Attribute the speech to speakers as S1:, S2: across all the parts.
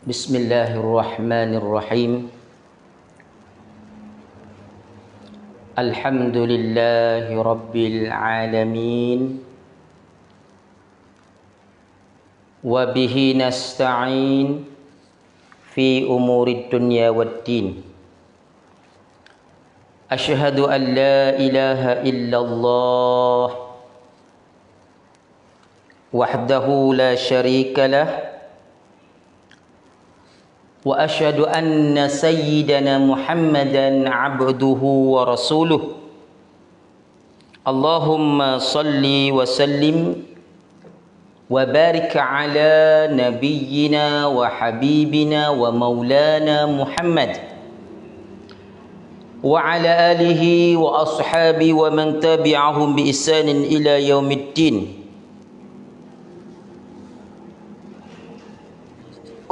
S1: Bismillahirrahmanirrahim. Alhamdulillahi rabbil alamin. Wa bihi nasta'in fi umurid dunya waddin. Asyhadu an la ilaha illallah wahdahu la syarika lah. Wa asyhadu anna sayyidana Muhammadan abduhu wa rasuluh. Allahumma salli wa sallim wa barik ala nabiyyina wa habibina wa maulana Muhammad wa ala alihi wa ashabi wa man tabi'ahum bi ihsanin ila yaumiddin.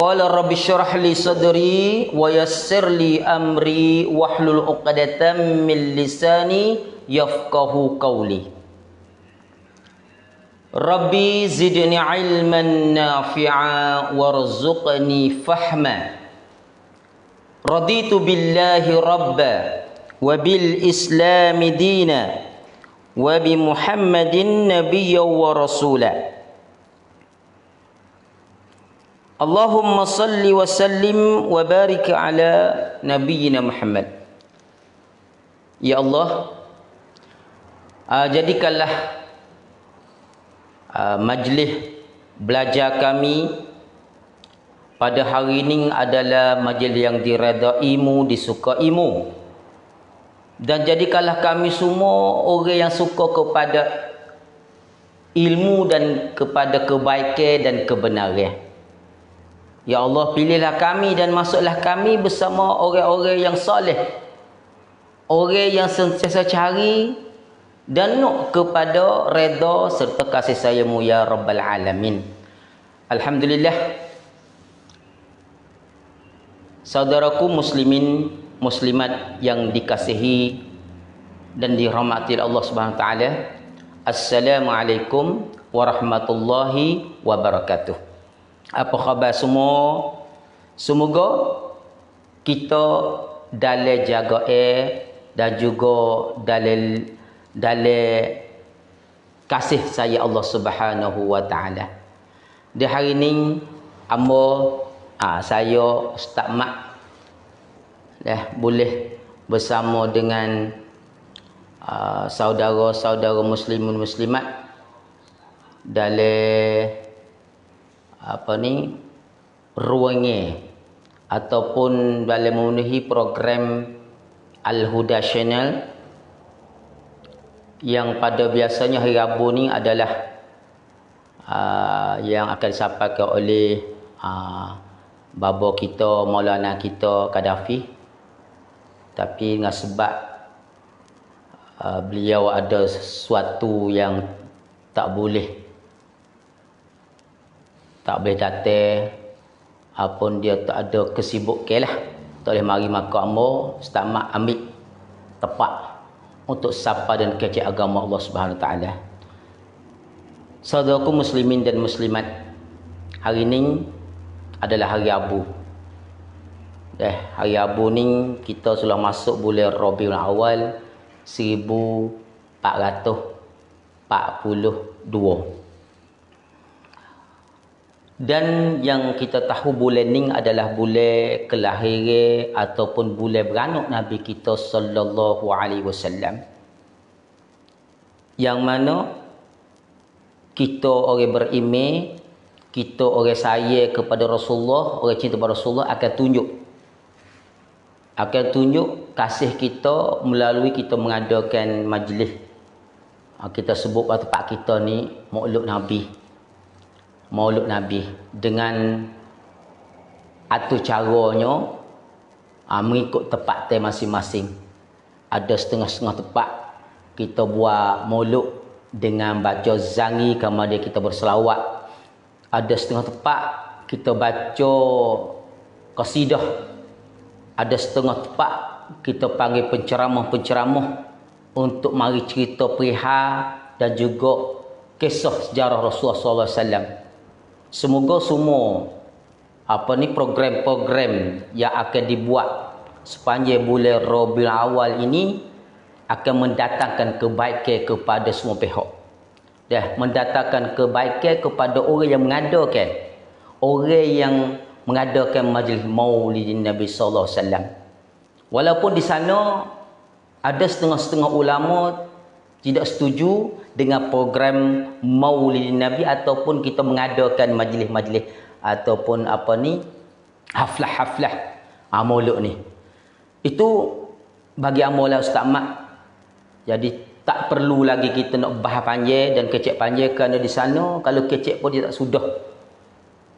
S1: Qala rabbi syrah li sadri wa yassir li amri wahlul 'uqdatam min lisani yafqahu qawli. Rabbi zidni ilman nafi'a warzuqni fahma. Raditu billahi rabba wa bil islami dina wa bi Muhammadin nabiyyan wa rasula. Allahumma salli wa sallim wa barik ala nabiyyina Muhammad. Ya Allah, jadikanlah majlis belajar kami pada hari ini adalah majlis yang diredaimu, disukaimu. Dan jadikanlah kami semua orang yang suka kepada ilmu dan kepada kebaikan dan kebenaran. Ya Allah, pilihlah kami dan masuklah kami bersama orang-orang yang soleh, orang yang sentiasa cari dan nak kepada redha serta kasih sayangmu ya Rabbal Alamin. Alhamdulillah, saudaraku muslimin muslimat yang dikasihi dan dirahmati Allah Subhanahu wa taala. Assalamualaikum warahmatullahi wabarakatuh. Apa khabar semua? Semoga kita dalam jaga dan juga dalam kasih sayang Allah Subhanahu wa taala. Di hari ini saya Ustaz Mak boleh bersama dengan saudara-saudara muslimun muslimat dalam ruangnya ataupun dalam memenuhi program Al-Huda Channel yang pada biasanya hari Rabu ni adalah yang akan disampaikan oleh bapa kita, Maulana kita Qaddafi. Tapi dengan sebab beliau ada sesuatu yang tak boleh datang, apun dia tak ada kesibukan lah, tak boleh mari maka Ustaz Mak ambil tepat untuk sapa dan kecil agama Allah Subhanahu wa taala. Saudaraku muslimin dan muslimat, hari ini adalah hari Rabu. Hari Rabu ni kita sudah masuk bulan Rabiul Awal 1442. Dan yang kita tahu bulan ni adalah bulan kelahiran ataupun bulan beranak Nabi kita sallallahu alaihi wasallam. Yang mana kita orang beriman, kita orang sayang kepada Rasulullah, orang cinta kepada Rasulullah akan tunjuk kasih kita melalui kita mengadakan majlis. Kita sebut pada tempat kita ni Maulud Nabi dengan atur caranya mengikut tempat masing-masing. Ada setengah-setengah tempat kita buat maulud dengan baca zangi, kemudian kita berselawat. Ada setengah tempat kita baca qasidah. Ada setengah tempat kita panggil penceramah-penceramah untuk mari cerita perihal dan juga kisah sejarah Rasulullah SAW. Semoga semua program-program yang akan dibuat sepanjang bulan Rabiul Awal ini akan mendatangkan kebaikan kepada semua pihak. Dah mendatangkan kebaikan kepada orang yang mengadakan, majlis Maulid Nabi sallallahu alaihi wasallam. Walaupun di sana ada setengah-setengah ulama tidak setuju dengan program Maulid Nabi ataupun kita mengadakan majlis-majlis ataupun haflah-haflah Maulud ni. Itu bagi amalan Ustaz Mat. Jadi tak perlu lagi kita nak bahas panjang dan kecek panjang, kerana di sana kalau kecek pun dia tak sudah.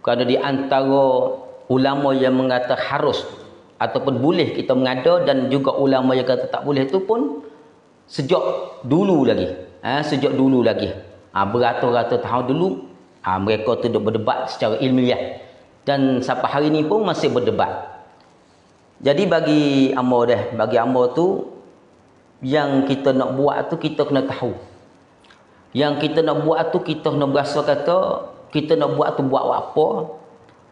S1: Kerana di antara ulama yang mengatakan harus ataupun boleh kita mengada, dan juga ulama yang kata tak boleh tu pun sejak dulu lagi. Beratus-ratus tahun dulu mereka tu berdebat secara ilmiah, dan sampai hari ni pun masih berdebat. Jadi bagi amor tu, yang kita nak buat tu kita kena tahu. Yang kita nak buat tu kita kena berasa kata kita nak buat tu buat apa?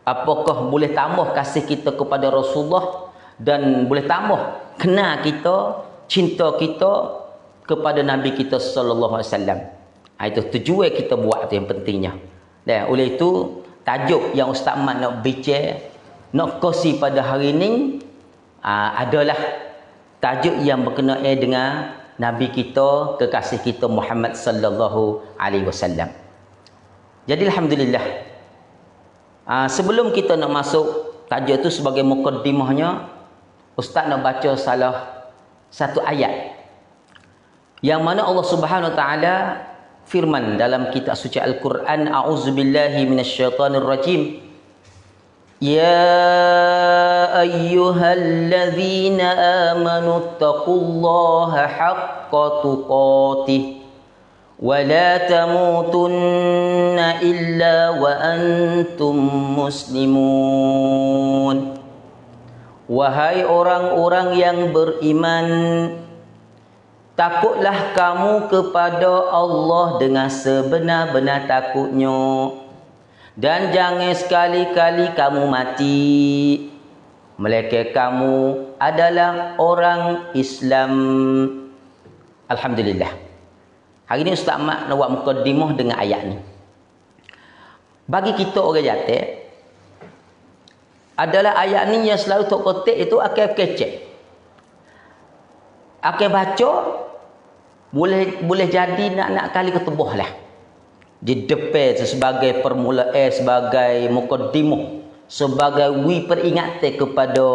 S1: Apakah boleh tambah kasih kita kepada Rasulullah, dan boleh tambah kenal kita, cinta kita kepada Nabi kita sallallahu alaihi wasallam. Itu tujuan kita buat tu yang pentingnya. Dan oleh itu tajuk yang Ustaz Mat nak bincang, nak kongsi pada hari ini adalah tajuk yang berkenaan dengan Nabi kita, kekasih kita Muhammad sallallahu alaihi wasallam. Jadi alhamdulillah, sebelum kita nak masuk tajuk itu sebagai mukaddimahnya, Ustaz nak baca salah satu ayat yang mana Allah Subhanahu wa taala firman dalam kitab suci Al-Quran, a'udzubillahi minasyaitonir rajim. Ya ayyuhalladzina amanu taqullaha haqqa tuqatih wa la tamutunna illa wa antum muslimun. Wahai orang-orang yang beriman, takutlah kamu kepada Allah dengan sebenar-benar takutnya, dan jangan sekali-kali kamu mati melainkan kamu adalah orang Islam. Alhamdulillah. Hari ini Ustaz Mat nak buat mukaddimah dengan ayat ni. Bagi kita orang jatuh, adalah ayat ni yang selalu tok kotak itu akan kecek. Akan baca boleh jadi nak kali ketebuh lah. Di depan sebagai permulaan, sebagai mukaddimah, sebagai peringatan kepada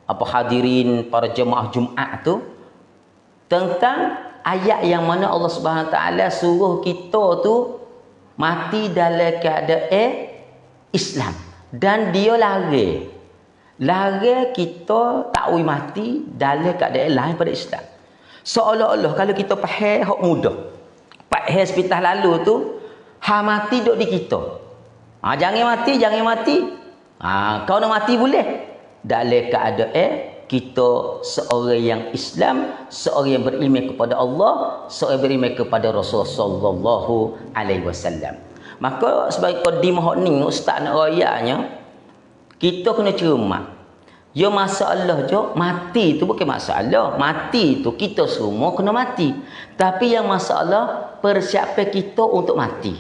S1: hadirin para jemaah Jumaat tu tentang ayat yang mana Allah Subhanahu taala suruh kita tu mati dalam keadaan Islam, dan dia lari kita tak boleh mati dalam keadaan lain pada Islam. Seolah-olah kalau kita faham hak mudah, faham sepitah lalu tu, mati duk di kita. Jangan mati. Kau nak mati boleh. Dalam keadaan kita seorang yang Islam, seorang yang berilmu kepada Allah, seorang yang berilmu kepada Rasulullah sallallahu alaihi wasallam. Maka sebagai qadimah ni ustaz nak rayanya, kita kena cermat. Ya masalah je, mati tu bukan masalah. Mati tu kita semua kena mati. Tapi yang masalah persiapan kita untuk mati.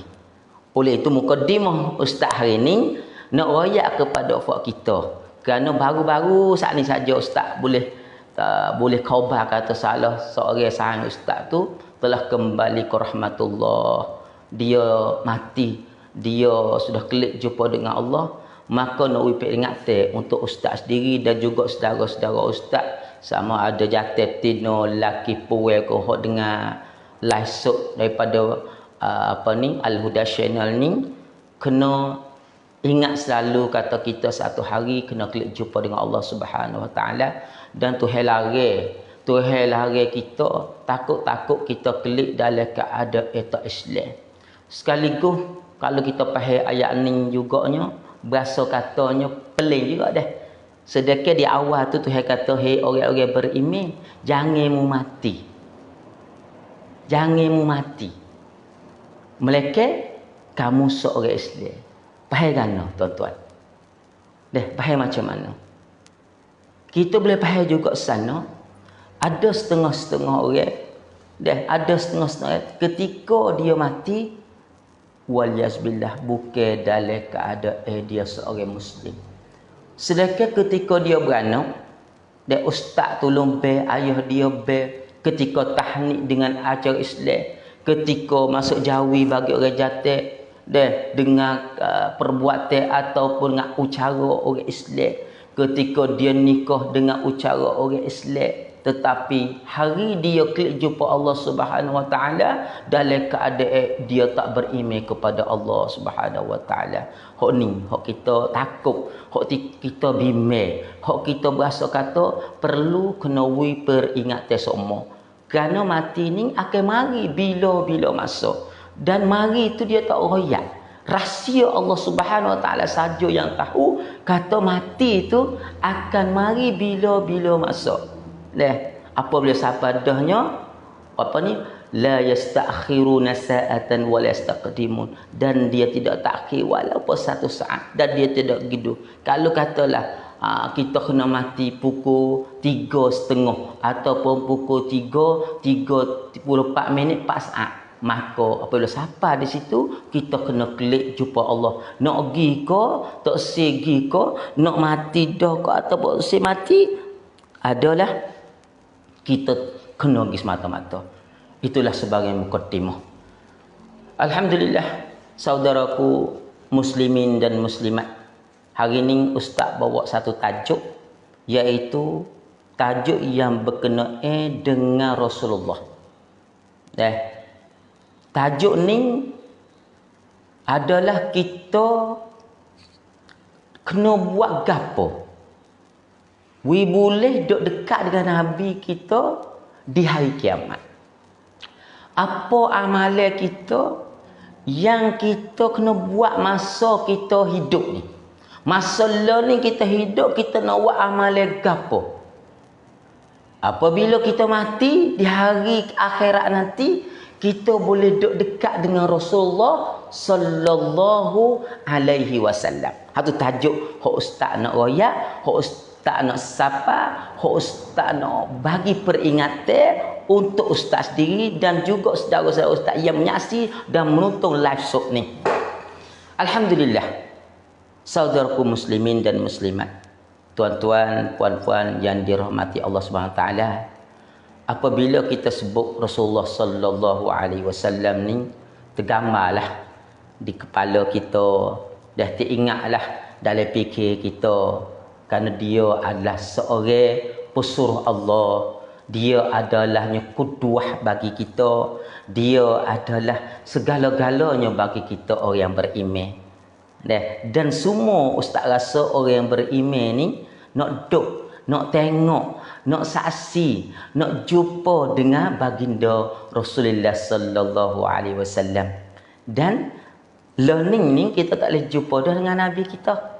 S1: Oleh itu mukaddimah ustaz hari ni nak royak kepada ufak kita. Kerana baru-baru saat ni saja ustaz boleh khabar kata salah seorang sahabat ustaz tu telah kembali ke rahmatullah. Dia mati, dia sudah kelak jumpa dengan Allah. Maka nak peringatan untuk ustaz sendiri dan juga saudara-saudara ustaz, sama ada jatuh tino laki puai ke hok dengan laisuk daripada Al-Huda Channel ni, kena ingat selalu kata kita satu hari kena kelak jumpa dengan Allah Subhanahu wa taala, dan Tuhan lari kita takut kita kelak dalam keadaan tak Islam. Sekaligus kalau kita faham ayat ni juganya, berasa katanya pelik juga dah. Sedekah di awal tu Tuhan kata, hei orang-orang beriman, jangan mu mati. Melainkan kamu seorang Islam. Faham kan tuan-tuan? faham macam mana? Kita boleh faham juga sana. Ada setengah-setengah orang, ada setengah-setengah ketika dia mati, waliyazbillah, bukan dalam keadaan dia seorang Muslim. Sedangkan ketika dia beranak, ustaz tolong ber, ayah dia ber, ketika tahnik dengan acara Islam, ketika masuk jawi bagi orang jatuh, dengan perbuatan ataupun dengan ucara orang Islam, ketika dia nikah dengan ucara orang Islam, tetapi hari dia klik jumpa Allah Subhanahu Wa Taala dalam keadaan dia tak beriman kepada Allah Subhanahu Wa Taala. Hak ni, hak kita takut, hak kita bimbang, hak kita berasa kata perlu kena peringatan semua. Kerana mati ni akan mari bila-bila masa, dan mari itu dia tak royak. Rahsia Allah Subhanahu Wa Taala saja yang tahu, kata mati itu akan mari bila-bila masa. Apabila siapa dahnya, apa ni, la yastakhiruna sa'atan wa la yastaqdimun, dan dia tidak takhir walaupun satu saat, dan dia tidak gitu. Kalau katalah kita kena mati pukul 3.30 ataupun pukul 3:34 4 saat, maka apabila siapa di situ, kita kena klik jumpa Allah. Nak pergi ke, tak segi ke, nak mati dah ke ataupun si mati, adalah kita kena pergi semata-mata. Itulah sebagai mukaddimah. Alhamdulillah, saudaraku muslimin dan muslimat, hari ini ustaz bawa satu tajuk, iaitu tajuk yang berkenaan dengan Rasulullah. Tajuk ni adalah kita kena buat gapo. We boleh duduk dekat dengan Nabi kita di hari kiamat. Apa amalan kita yang kita kena buat masa kita hidup ni? Masa ni kita hidup, kita nak buat amalan gapo? Apabila kita mati di hari akhirat nanti, kita boleh duduk dekat dengan Rasulullah sallallahu alaihi wasallam. Satu tajuk hak ustaz nak royak, hak ustaz nak sapa, hak ustaz nak bagi peringatan untuk ustaz sendiri dan juga saudara-saudara ustaz yang menyaksi dan menonton live show ni. Alhamdulillah, saudaraku muslimin dan muslimat, tuan-tuan, puan-puan yang dirahmati Allah Subhanahu Wa Taala, apabila kita sebut Rasulullah sallallahu alaihi wasallam ni, tergambarlah di kepala kita, dah teringatlah dalam fikir kita, kerana dia adalah seorang pesuruh Allah, dia adalah qudwah bagi kita, dia adalah segala-galanya bagi kita orang yang beriman. Dan semua ustaz rasa orang yang beriman ni nak duduk, nak tengok, nak saksi, nak jumpa dengan baginda Rasulullah sallallahu alaihi wasallam. Dan learning ni kita tak boleh jumpa dah dengan Nabi kita.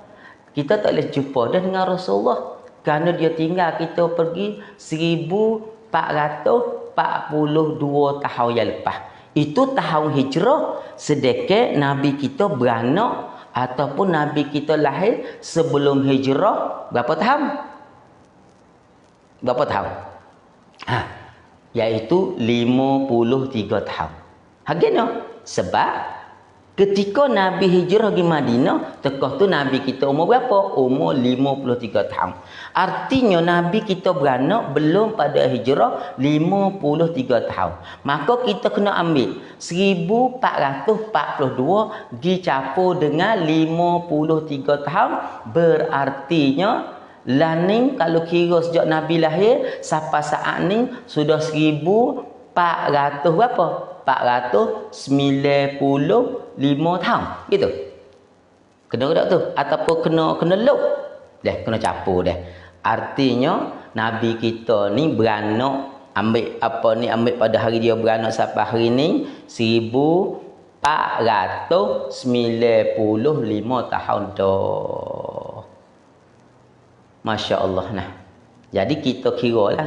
S1: Kita tak boleh jumpa dah dengan Rasulullah, kerana dia tinggal kita pergi 1442 tahun yang lepas. Itu tahun hijrah, sedangkan Nabi kita beranak ataupun Nabi kita lahir sebelum hijrah berapa tahun? Berapa tahun? Iaitu 53 tahun. Hagana? Sebab ketika Nabi hijrah pergi Madinah, tekah tu Nabi kita umur berapa? Umur 53 tahun. Artinya Nabi kita beranak belum pada hijrah 53 tahun. Maka kita kena ambil 1442 dicampur dengan 53 tahun, berartinya laning kalau kira sejak Nabi lahir sampai saat ni sudah 1400 berapa? 495 tahun. Gitu. Kena tak tu? Ataupun kena luk. Kena capur dah. Artinya Nabi kita ni beranak, ambil pada hari dia beranak sampai hari ni 1495 tahun dah. Masya Allah nah. Jadi kita kira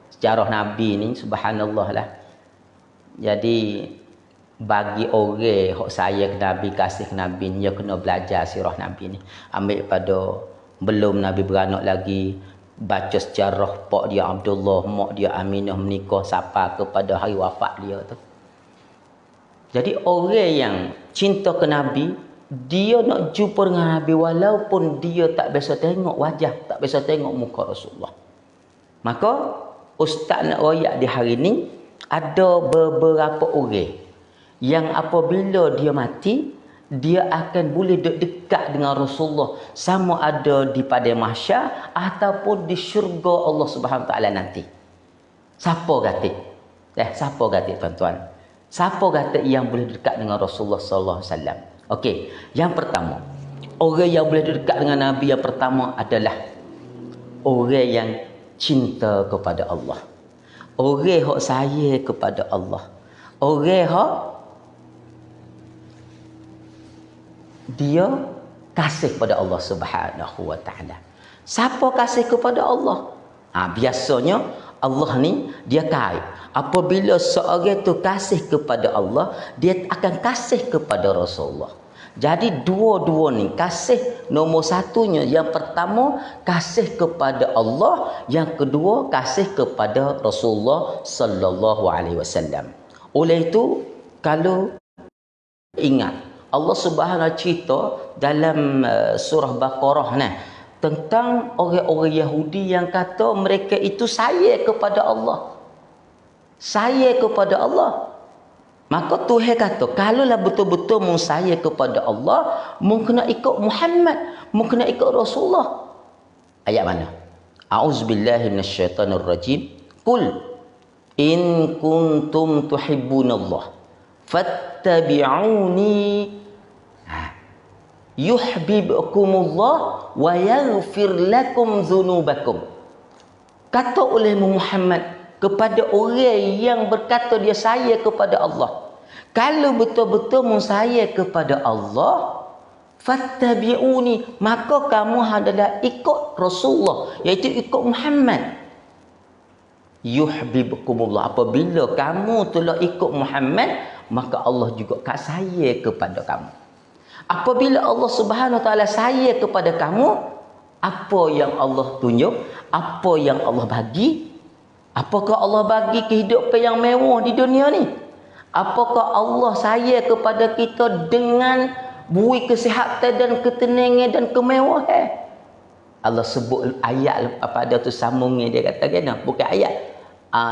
S1: sejarah Nabi ni, subhanallah lah. Jadi bagi orang hok saya ke Nabi, kasih ke Nabi, dia kena belajar sirah Nabi ni. Ambil pada belum Nabi beranak lagi, baca sejarah pak dia Abdullah, mak dia Aminah menikah siapa kepada hari wafat dia tu. Jadi orang yang cinta ke Nabi, dia nak jumpa dengan Nabi walaupun dia tak biasa tengok wajah, tak biasa tengok muka Rasulullah. Maka ustaz nak royak di hari ni, ada beberapa orang yang apabila dia mati, dia akan boleh dekat dengan Rasulullah, sama ada di padang mahsyar ataupun di syurga Allah Subhanahu taala nanti. Siapa kata? Siapa kata tuan-tuan? Siapa kata yang boleh dekat dengan Rasulullah sallallahu alaihi wasallam? Okey, yang pertama, orang yang boleh dekat dengan Nabi yang pertama adalah orang yang cinta kepada Allah. Orang hak sayang kepada Allah. Orang hak dia kasih kepada Allah Subhanahu wa taala. Siapa kasih kepada Allah? Biasanya Allah ni dia kait. Apabila seorang tu kasih kepada Allah, dia akan kasih kepada Rasulullah. Jadi dua-dua ni kasih nombor satunya, yang pertama kasih kepada Allah, yang kedua kasih kepada Rasulullah sallallahu alaihi wasallam. Oleh itu kalau ingat Allah Subhanahu cerita dalam surah Baqarah nah tentang orang-orang Yahudi yang kata mereka itu sayang kepada Allah. Sayang kepada Allah. Maka Tuhan kata, kalaulah betul-betul mu sayang kepada Allah, mu kena ikut Muhammad, mu kena ikut Rasulullah. Ayat mana? A'udzubillahi minasyaitonirrajim. Qul in kuntum tuhibbunallah fattabi'uni yuhibbukumullah wa yaghfir lakum dzunubakum. Kata oleh Muhammad kepada orang yang berkata dia sayang kepada Allah, kalau betul-betul mu sayang kepada Allah, fattabi'uni, maka kamu adalah ikut Rasulullah, iaitu ikut Muhammad. Yuhibbukumullah, apabila kamu telah ikut Muhammad, maka Allah juga akan sayang kepada kamu. Apabila Allah Subhanahu wa taala sayang kepada kamu, apa yang Allah tunjuk, apa yang Allah bagi? Apakah Allah bagi kehidupan yang mewah di dunia ni? Apakah Allah sayang kepada kita dengan bui kesihatan dan ketenangan dan kemewahan? Allah sebut ayat pada tu sambungnya, dia kata kena, bukan ayat.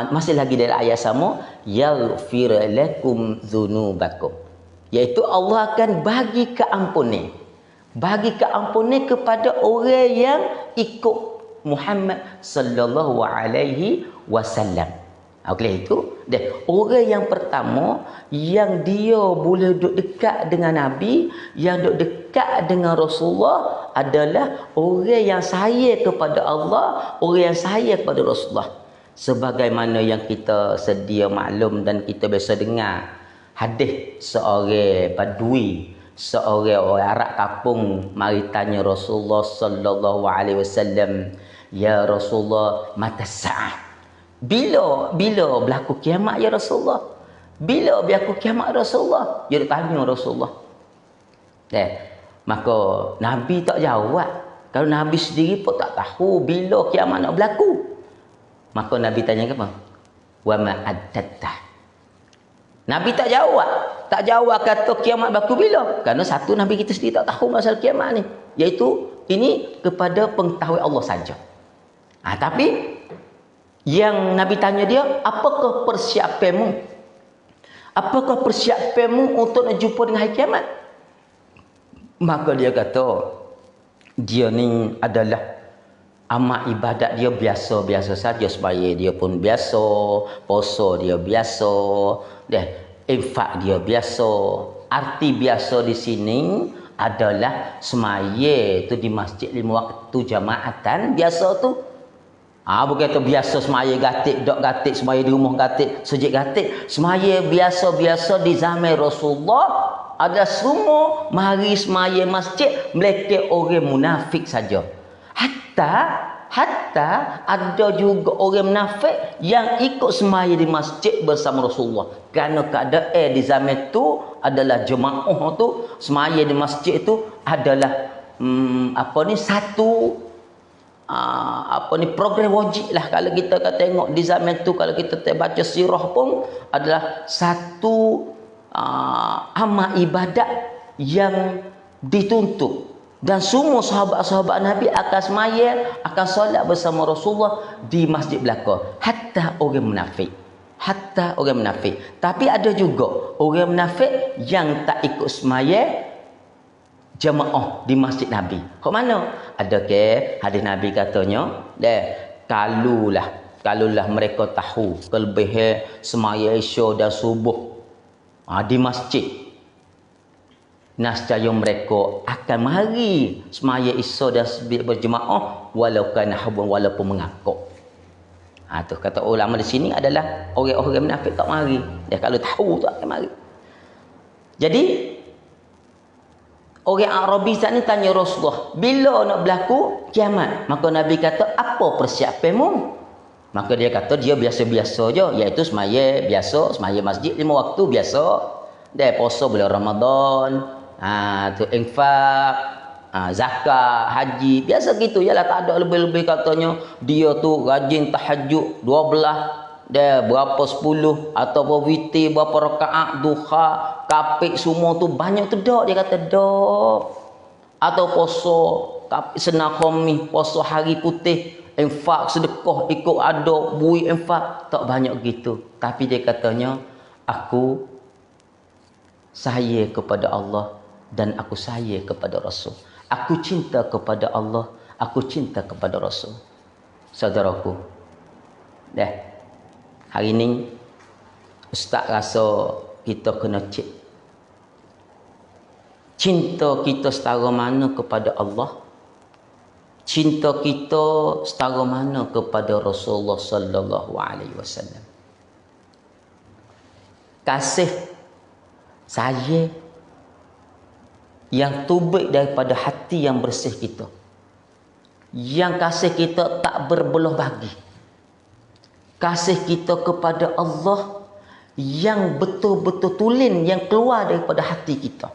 S1: Masih lagi dalam ayat sama, yaghfir lakum dzunubakum. Iaitu Allah akan bagi keampunan. Bagi keampunan kepada orang yang ikut Muhammad sallallahu alaihi wasallam. Oleh itu, orang yang pertama yang dia boleh duduk dekat dengan Nabi, yang duduk dekat dengan Rasulullah adalah orang yang sayang kepada Allah, orang yang sayang kepada Rasulullah. Sebagaimana yang kita sedia maklum dan kita biasa dengar hadis seorang badui, seorang orang Arab kampung mari tanya Rasulullah sallallahu alaihi wasallam, ya Rasulullah, mata sa'ah? Bila berlaku kiamat ya Rasulullah? Bila berlaku kiamat Rasulullah? Dia tanya Rasulullah. Maka Nabi tak jawab. Kalau Nabi sendiri pun tak tahu bila kiamat nak berlaku. Maka Nabi tanya apa? Wa ma addatta. Nabi tak jawab. Tak jawab kata kiamat berlaku bila. Kerana satu, Nabi kita sendiri tak tahu masalah kiamat ni. Iaitu ini kepada pengetahuan Allah saja. Tapi yang Nabi tanya dia, apakah persiapanmu? Apakah persiapanmu untuk nak jumpa dengan hari kiamat? Maka dia kata, dia ni adalah amal ibadat dia biasa-biasa saja, sembahyang dia pun biasa, puasa dia biasa, infak dia biasa. Arti biasa di sini adalah sembahyang tu di masjid 5 waktu jamaatan biasa tu. Bukan tu biasa semaya gatik, dok gatik, semaya di rumah gatik, sejik gatik. Semaya biasa-biasa di zaman Rasulullah ada semua mari semaya masjid, mereka orang munafik saja. Hatta Hatta ada juga orang munafik yang ikut semaya di masjid bersama Rasulullah. Kerana keadaan di zaman itu adalah jemaah tu semaya di masjid itu adalah satu program wajib lah. Kalau kita tengok di zaman tu, kalau kita baca sirah pun adalah satu amal ibadat yang dituntut. Dan semua sahabat-sahabat Nabi akan semaya, akan solat bersama Rasulullah di masjid belakang. Hatta orang munafik. Tapi ada juga orang munafik yang tak ikut semaya jemaah di masjid Nabi. Kok mana? Ada ke hadis Nabi katanya, kalulah mereka tahu kelebihan semaya Isya dan subuh di masjid, nascaya mereka akan mari semaya Isya dan berjemaah walaupun mengakuk. Tu kata ulama di sini adalah orang-orang munafik tak mari. Dia kalau tahu tu akan mari. Jadi orang Arabi saat ni tanya Rasulullah, bila nak berlaku kiamat? Maka Nabi kata, apa persiapanmu? Maka dia kata dia biasa-biasa je, iaitu semaya biasa, semaya masjid 5 waktu biasa. Dia puasa bulan Ramadan, tu infak, zakat, haji, biasa gitu. Yalah, tak ada lebih-lebih katanya. Dia tu rajin tahajud 12, dia berapa 10 ataupun witir berapa rakaat, duha, kapik semua tu banyak tu dak. Dia kata dak. Atau puasa senang khamis, puasa hari putih, infak sedekah ikut ada bui infak, tak banyak gitu. Tapi dia katanya, aku saya kepada Allah dan aku saya kepada Rasul. Aku cinta kepada Allah, aku cinta kepada Rasul. Saudaraku, hari ni Ustaz rasa kita kena cek cinta kita setara mana kepada Allah, cinta kita setara mana kepada Rasulullah sallallahu alaihi wasallam. Kasih saya yang tubik daripada hati yang bersih kita, yang kasih kita tak berbelah bagi, kasih kita kepada Allah yang betul-betul tulen, yang keluar daripada hati kita,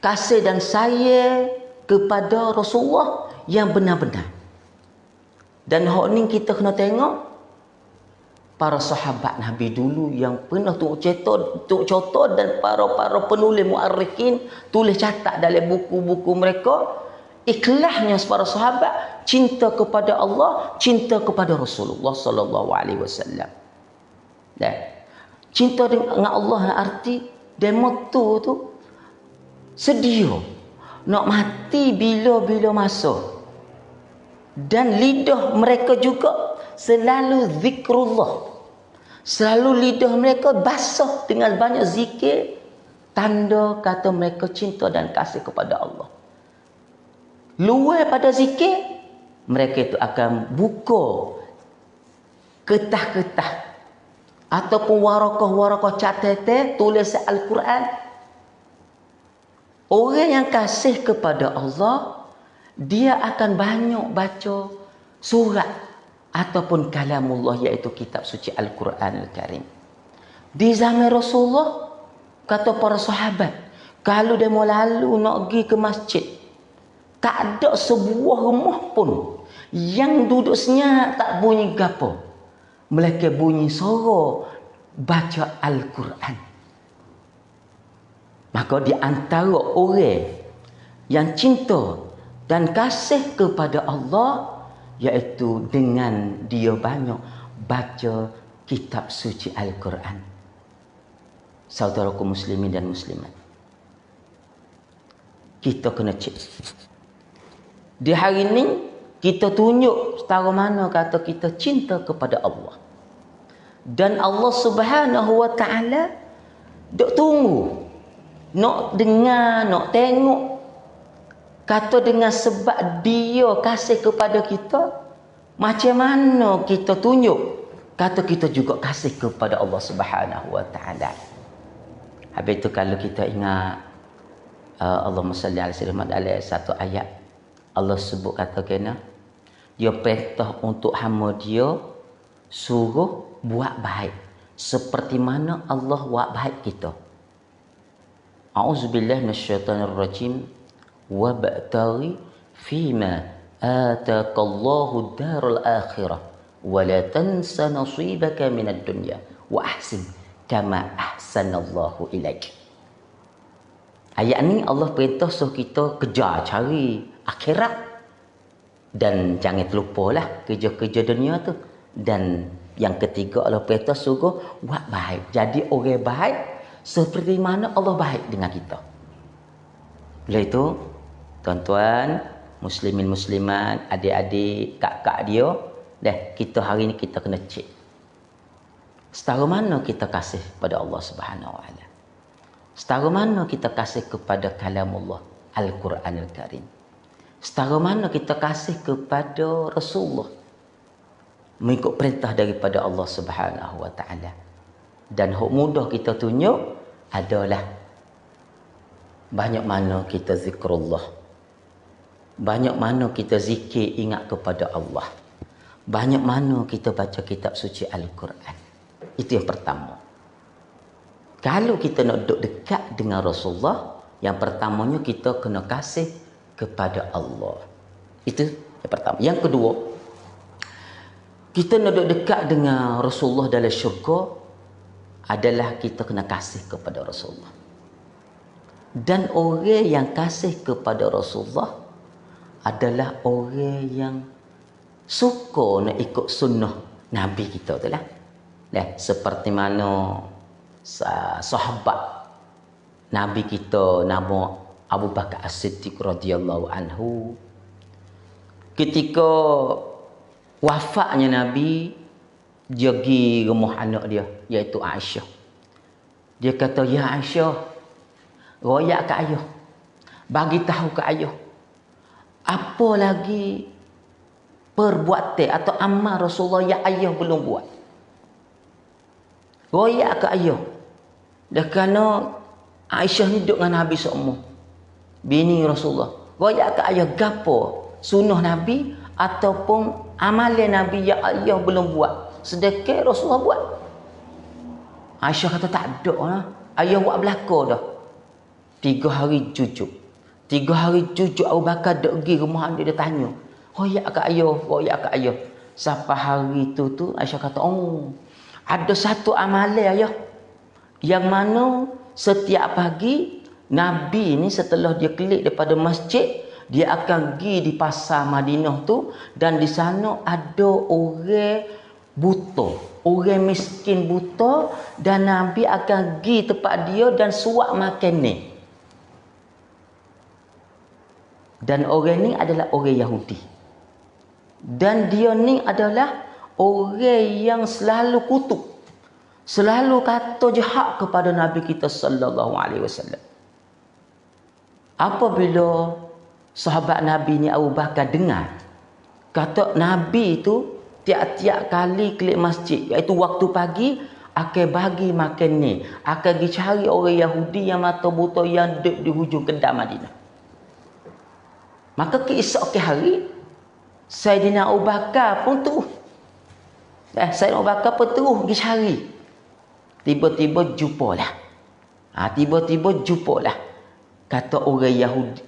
S1: kasih dan saya kepada Rasulullah yang benar-benar. Dan hak ni kita kena tengok para sahabat Nabi dulu yang pernah tengok contoh dan para penulis muarrikin tulis catat dalam buku-buku mereka, ikhlasnya para sahabat cinta kepada Allah, cinta kepada Rasulullah sallallahu alaihi wasallam. Cinta dengan Allah arti demotu tu sedia nak mati bila-bila masa. Dan lidah mereka juga selalu zikrullah. Selalu lidah mereka basah dengan banyak zikir, tanda kata mereka cinta dan kasih kepada Allah. Luar pada zikir, mereka itu akan buka ketah-ketah ataupun warakah-warakah catatan tulis Al-Quran. Orang yang kasih kepada Allah, dia akan banyak baca surat ataupun kalamullah, iaitu kitab suci Al-Quran Al-Karim. Di zaman Rasulullah, kata para sahabat, kalau dia mau lalu nak pergi ke masjid, tak ada sebuah rumah pun yang duduk senyap tak bunyi gapo, melainkan bunyi suara baca Al-Quran. Maka di antara orang yang cinta dan kasih kepada Allah, iaitu dengan dia banyak baca kitab suci Al-Quran. Saudaraku muslimin dan muslimat, kita kena cek. Di hari ini kita tunjuk setara mana kata kita cinta kepada Allah. Dan Allah Subhanahu wa taala dok tunggu, nak dengar, nak tengok. Kata dengan sebab dia kasih kepada kita, macam mana kita tunjuk kata kita juga kasih kepada Allah Subhanahu wa taala. Habis itu kalau kita ingat Allahumma salli ala sayyidina Muhammad, satu ayat Allah sebut kata kena, Dia perintah untuk hamba dia suruh buat baik seperti mana Allah buat baik kita. A'udzubillahi minasyaitonirrajim. Wabtaghi fima ataqallahu darul akhirah wa la tansa nasibaka minad dunya wa ahsin kama ahsanallahu ilaik. Ayat ni Allah perintah suruh kita kejar cari akhirat dan jangan terlupalah kerja-kerja dunia tu. Dan yang ketiga Allah perintah suruh buat baik. Jadi orang baik seperti mana Allah baik dengan kita. Bila itu tuan-tuan, muslimin muslimat, adik-adik, kakak dia, kita hari ni kita kena cek. Setara mana kita kasih pada Allah Subhanahu Wa Taala? Setara mana kita kasih kepada kalamullah Al-Quranul Karim? Setara mana kita kasih kepada Rasulullah mengikut perintah daripada Allah Subhanahu Wa Taala? Dan hak mudah kita tunjuk adalah banyak mana kita zikrullah, banyak mana kita zikir ingat kepada Allah, banyak mana kita baca kitab suci Al-Quran. Itu yang pertama. Kalau kita nak duduk dekat dengan Rasulullah, yang pertamanya kita kena kasih kepada Allah. Itu yang pertama. Yang kedua, kita nak duduk dekat dengan Rasulullah dalam syurga adalah kita kena kasih kepada Rasulullah. Dan orang yang kasih kepada Rasulullah adalah orang yang suka nak ikut sunnah Nabi kita tu lah. Seperti mana sahabat Nabi kita nama Abu Bakar As-Siddiq radhiyallahu anhu, ketika wafatnya Nabi, dia pergi rumah anak dia iaitu Aisyah. Dia kata, "Ya Aisyah, royak ke ayah, bagi tahu ke ayah apa lagi perbuatan atau amal Rasulullah yang ayah belum buat." Royak ke ayah. Dah kerana Aisyah ni duduk dengan Nabi seumur, bini Rasulullah. Royak ke ayah gapo sunnah Nabi ataupun amalan Nabi yang ayah belum buat, sedekah Rasulullah buat. Aisyah kata tak ada lah. Ayah buat belakang dah. 3 hari cucuk. 3 hari cucuk Abu Bakar duk pergi rumah dia tanya. Royak ke ayah, royak ke ayah. Sampai hari tu Aisyah kata, "Oh, ada satu amalan ayah yang mana setiap pagi Nabi ni setelah dia kelik daripada masjid, dia akan pergi di pasar Madinah tu, dan di sana ada orang buta, orang miskin buta, dan Nabi akan pergi tempat dia dan suap makan ni." Dan orang ni adalah orang Yahudi. Dan dia ni adalah orang yang selalu kutuk, selalu kata jahat kepada Nabi kita sallallahu alaihi wasallam. Apabila sahabat Nabi ni Abu Bakar dengar kata Nabi tu tiap-tiap kali kelik masjid, iaitu waktu pagi, akan bagi makan ni, akan pergi cari orang Yahudi yang mata buta yang duduk di hujung kedai Madinah. Maka keesokan hari Saidina Abu Bakar pun terus Saidina Abu Bakar pun terus pergi cari. Tiba-tiba jumpalah. Tiba-tiba jumpalah. Kata orang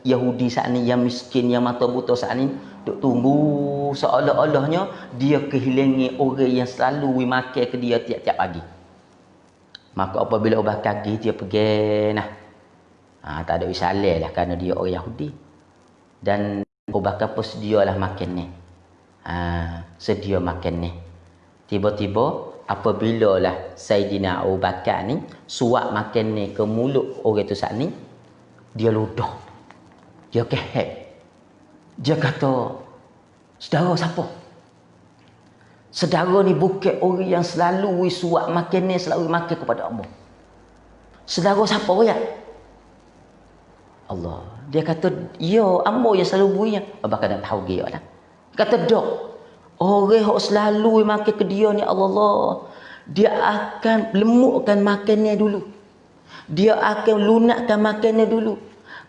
S1: Yahudi saat ni yang miskin, yang mata buta saat ni, duk tunggu seolah-olahnya dia kehilangan orang yang selalu makan ke dia tiap-tiap pagi. Maka apabila Abu Bakar pergi, dia pergi nah. Tak ada wisalah lah kerana dia orang Yahudi. Dan Abu Bakar pun sedialah makan ni. Sedia makan ni. Tiba-tiba apabila lah Saidina Abu Bakar ni suap makan ni ke mulut orang tu saat ni, dia ludah. Dia kehek. Dia kata, "Saudara siapa?" Saudara ni bukan orang yang selalu suap makan ni, selalu makan kepada Allah. Saudara siapa ya? Allah. Dia kata, "Ya, ambo yang selalu buinya." Abu Bakar tak tahu dia lah. Dia kata, "Dok, orang yang selalu makan ke dia ni Allah, dia akan lemukkan makannya dulu. Dia akan lunakkan makannya dulu.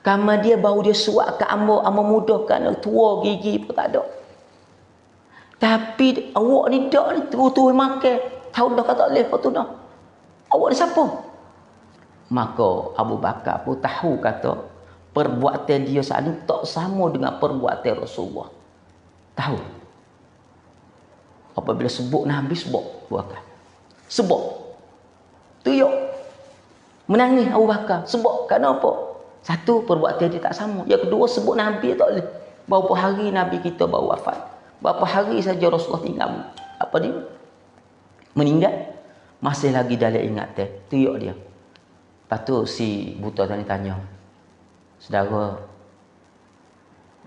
S1: Karena dia baru dia suap ke ambo mudahkan tua gigi pun tak ada." Tapi awak ni dak ni terus makan. Tahu dah kata boleh apa tu dah. Awak ni siapa? Maka Abu Bakar pun tahu kata perbuatan dia saat ni tak sama dengan perbuatan Rasulullah. Tahu. Apabila sebut Nabi sebut Abu Bakar. Sebut. Tuyuk. Menangis Abu Bakar. Sebut kerana apa? Satu, perbuatan dia tak sama. Yang kedua, sebut Nabi tak boleh. Berapa hari Nabi kita baru wafat. Berapa hari saja Rasulullah tinggal. Apa dia? Meninggal. Masih lagi dalam ingatan. Tuyuk dia. Lepas tu si buta tadi tanya. Saudara,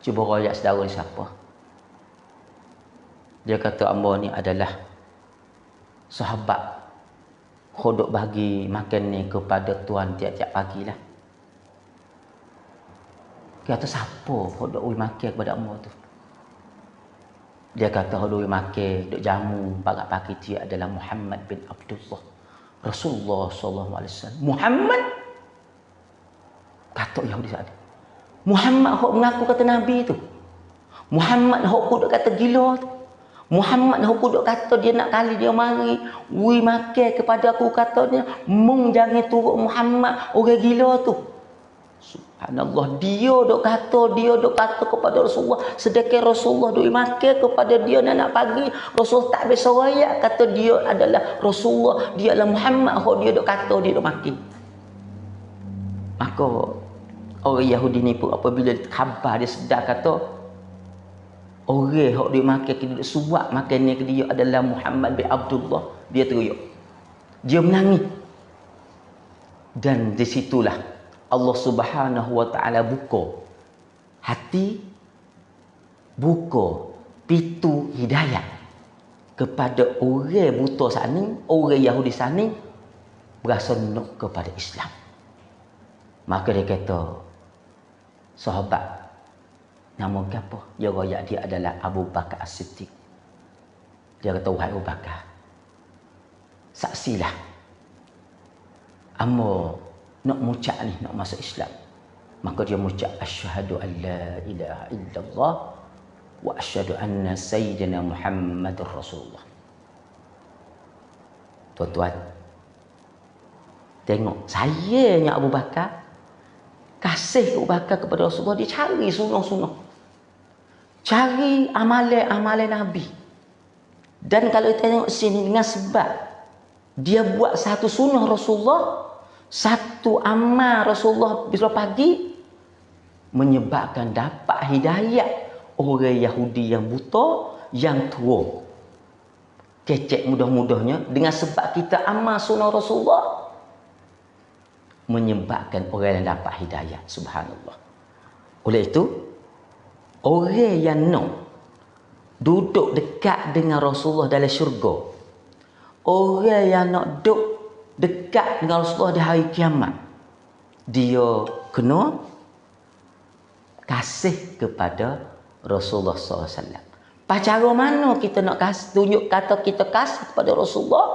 S1: cuba royak saudara ni siapa? Dia kata, amba ni adalah sahabat hodok bagi makan ni kepada tuan tiap-tiap pagi lah. Dia kata, siapa hodok ui makan kepada amba tu? Dia kata, hodok ui makan, duk jamu bagat pagi dia adalah Muhammad bin Abdullah. Rasulullah SAW. Muhammad? Kata Yahudi saat Muhammad hok mengaku kata Nabi tu. Muhammad hok duk kata gila tu. Muhammad hok duk kata dia nak kali dia mari ui makan kepada aku, katanya mung jangan turut Muhammad orang gila tu. Subhanallah, dia duk kata kepada Rasulullah, sedangkan Rasulullah duk makan kepada dia nak pagi. Rasulullah tak biasa royak kata dia adalah Rasulullah, dia adalah Muhammad, hok dia duk kata dia duk makan. Maka orang Yahudi ni pun apabila khabar dia sedar kata orang hok dia makan ke dia suap makan ni ke dia adalah Muhammad bin Abdullah, dia teruyuk. Dia menangis. Dan di situlah Allah Subhanahu wa taala buka hati, buka pintu hidayah kepada orang buta sana, orang Yahudi sana berasa nak kepada Islam. Maka dia kata, sahabat nama apa? Dia royak dia adalah Abu Bakar As-Siddiq. Dia kata, wahai Abu Bakar, saksilah amba nak mucak ni, nak masuk Islam. Maka dia mucak, asyhadu an la ilaha illallah wa asyhadu anna sayyidina Muhammadur Rasulullah. Tuan-tuan, tengok sayangnya Abu Bakar, kasih Abu Bakar kepada Rasulullah, dia cari sunnah-sunnah, cari amalan-amalan Nabi. Dan kalau kita tengok sini, dengan sebab dia buat satu sunnah Rasulullah, satu amal Rasulullah besok pagi, menyebabkan dapat hidayah orang Yahudi yang buta, yang tua, kecek mudah-mudahnya, dengan sebab kita amal sunnah Rasulullah, menyebabkan orang yang dapat hidayah. Subhanallah. Oleh itu, orang yang nak duduk dekat dengan Rasulullah dalam syurga, orang yang nak duduk dekat dengan Rasulullah di hari kiamat, dia kena kasih kepada Rasulullah SAW. Cara mana kita nak kasih, tunjuk kata kita kasih kepada Rasulullah?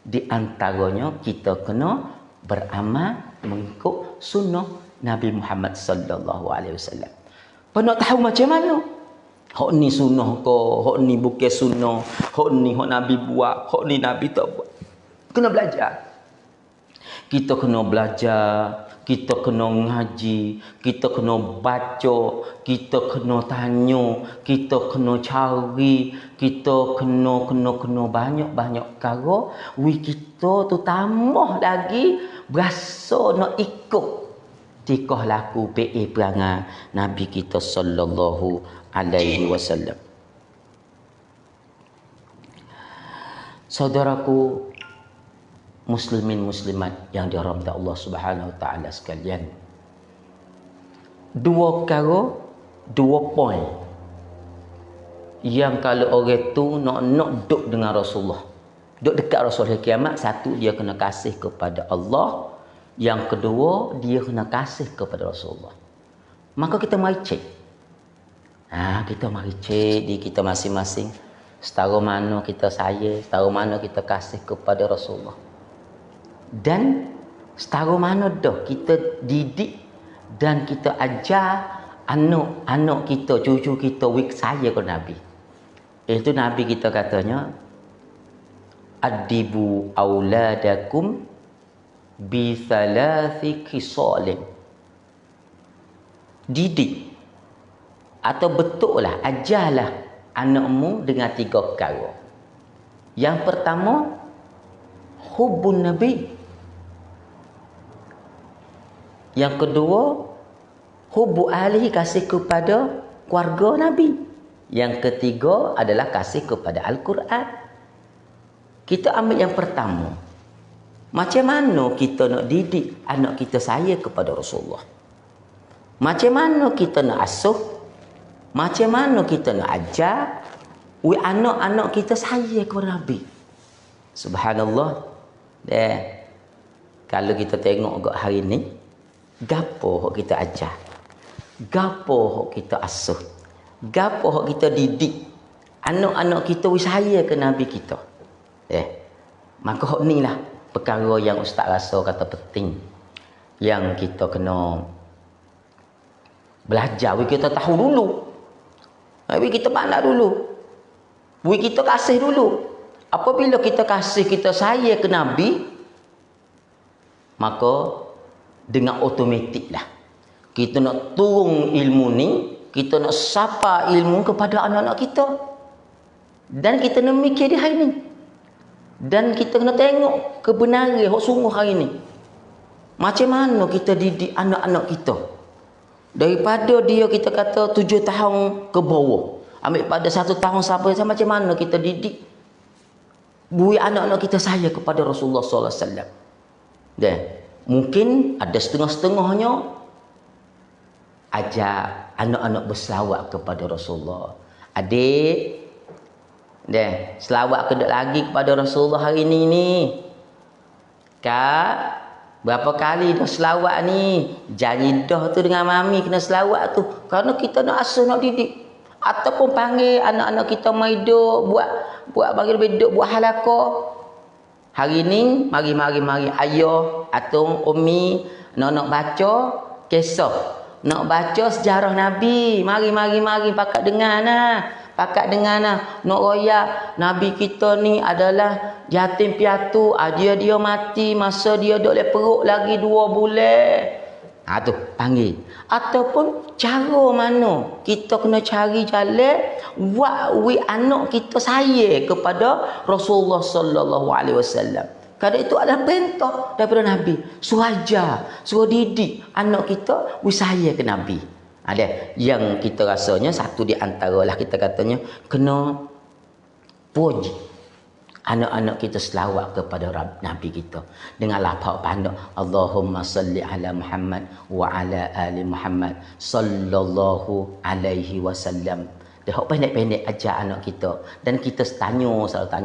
S1: Di antaranya kita kena beramal mengikut sunnah Nabi Muhammad sallallahu alaihi wasallam. Nak tahu macam mana? Hak ni sunnah ke, hak ni bukan sunnah, hak ni hak Nabi buat, hak ni Nabi tak buat. Kena belajar. Kita kena belajar, kita kena ngaji, kita kena baca, kita kena tanya, kita kena cari, kita kena banyak-banyak perkara. Kita tu tambah lagi berasa nak ikut tikah laku PA perangai Nabi kita sallallahu alaihi wasallam. Saudaraku muslimin muslimat yang dirahmati Allah Subhanahu wa taala sekalian, dua perkara, dua poin yang kalau orang tu nak duduk dengan Rasulullah, duduk dekat Rasulullah kiamat, satu dia kena kasih kepada Allah, yang kedua dia kena kasih kepada Rasulullah. Maka kita mari cek. Kita mari cek di kita masing-masing, setara mana kita sayang, setara mana kita kasih kepada Rasulullah. Dan setara mana dah kita didik dan kita ajar anak-anak kita, cucu kita, saya ke Nabi. Itu Nabi kita katanya, adibu auladakum bi thalathi khisalin. Didik atau betullah, ajarlah anakmu dengan 3 perkara. Yang pertama, hubbun Nabi. Yang kedua, hubbu ahlihi, kasih kepada keluarga Nabi. Yang ketiga adalah kasih kepada Al-Quran. Kita ambil yang pertama. Macam mana kita nak didik anak kita sayang kepada Rasulullah? Macam mana kita nak asuh? Macam mana kita nak ajar anak-anak kita sayang kepada Nabi? Subhanallah. Kalau kita tengok kat hari ni, gapo hok kita ajar? Gapo hok kita asuh? Gapo hok kita didik anak-anak kita sayang ke Nabi kita? Maka hok ni lah perkara yang ustaz rasa kata penting, yang kita kena belajar. Kita tahu dulu, kita pandai dulu, kita kasih dulu. Apabila kita kasih, kita sayang ke Nabi, maka dengan automatik lah kita nak turun ilmu ni, kita nak sapa ilmu kepada anak-anak kita. Dan kita nak mikir di hari ni, dan kita kena tengok kebenaran hak sungguh hari ni. Macam mana kita didik anak-anak kita? Daripada dia kita kata 7 tahun ke bawah, ambil pada 1 tahun sampai macam mana kita didik buat anak-anak kita sayang kepada Rasulullah sallallahu alaihi wasallam. Dan mungkin ada setengah-setengahnya ajak anak-anak berselawat kepada Rasulullah. Adik, selawat kedek lagi kepada Rasulullah hari ni. Kak, berapa kali dah selawat ni? Janji dah tu dengan mami kena selawat tu. Kerana kita nak asuh, nak didik. Ataupun panggil anak-anak kita mai duk buat bagi lebih duk buat halaqah. Hari ni mari ayah atau umi nak baca kisah, nak baca sejarah Nabi. Mari pakat dengar nah. Pakat dengar nah. Nak royak Nabi kita ni adalah yatim piatu. Dia mati masa dia duduk dalam perut lagi 2 bulan. Tu panggil. Ataupun cara mana kita kena cari jalan buat anak kita sayang kepada Rasulullah sallallahu alaihi wasallam. Kerana itu adalah perintah daripada Nabi. Suruh ajar, suruh didik anak kita sayang ke Nabi. Ada yang kita rasanya satu di antaralah kita katanya kena puji anak-anak kita selawat kepada Nabi kita dengan lafaz pandai, Allahumma salli ala Muhammad wa ala ali Muhammad sallallahu alaihi wasallam. Dia hok pendek-pendek ajar anak kita, dan kita tanya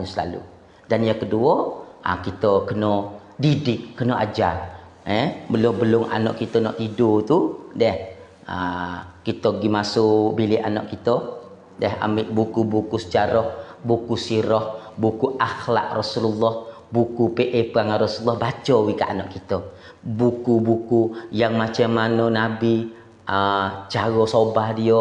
S1: selalu. Dan yang kedua, kita kena didik, kena ajar. Belum anak kita nak tidur tu, kita pergi masuk bilik anak kita, ambil buku-buku sejarah, buku sirah, buku akhlak Rasulullah, buku PA perangai Rasulullah, baca ke anak kita. Buku-buku yang macam mana Nabi cara sobah dia,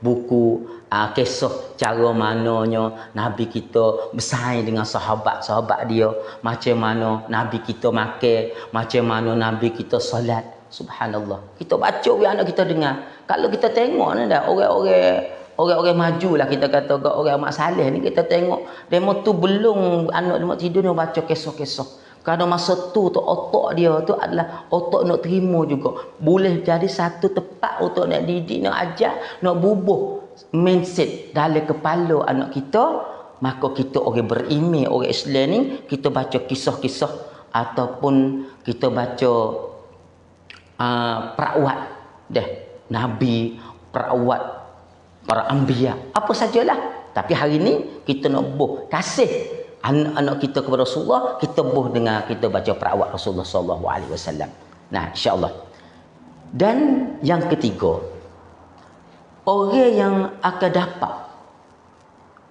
S1: buku kisah cara mananya Nabi kita bersaing dengan sahabat-sahabat dia, macam mana Nabi kita makan, macam mana Nabi kita solat. Subhanallah, kita baca ke anak kita dengar. Kalau kita tengok ni dah orang-orang maju lah, kita kata orang amat saleh ni, kita tengok demo tu belum anak dia tidur dia baca kisah-kisah. Kerana masa tu otak dia tu adalah otak nak terima juga. Boleh jadi satu tempat untuk nak didik, nak ajar, nak bubuh mindset dalam kepala anak kita. Maka kita orang beriman, orang Islam ni, kita baca kisah-kisah ataupun kita baca perawat Nabi, perawat para anbiya, apa sajalah. Tapi hari ni kita nak kasih anak-anak kita kepada Rasulullah, kita dengan kita baca perawat Rasulullah sallallahu alaihi wasallam. Nah, insya-Allah. Dan yang ketiga, orang yang akan dapat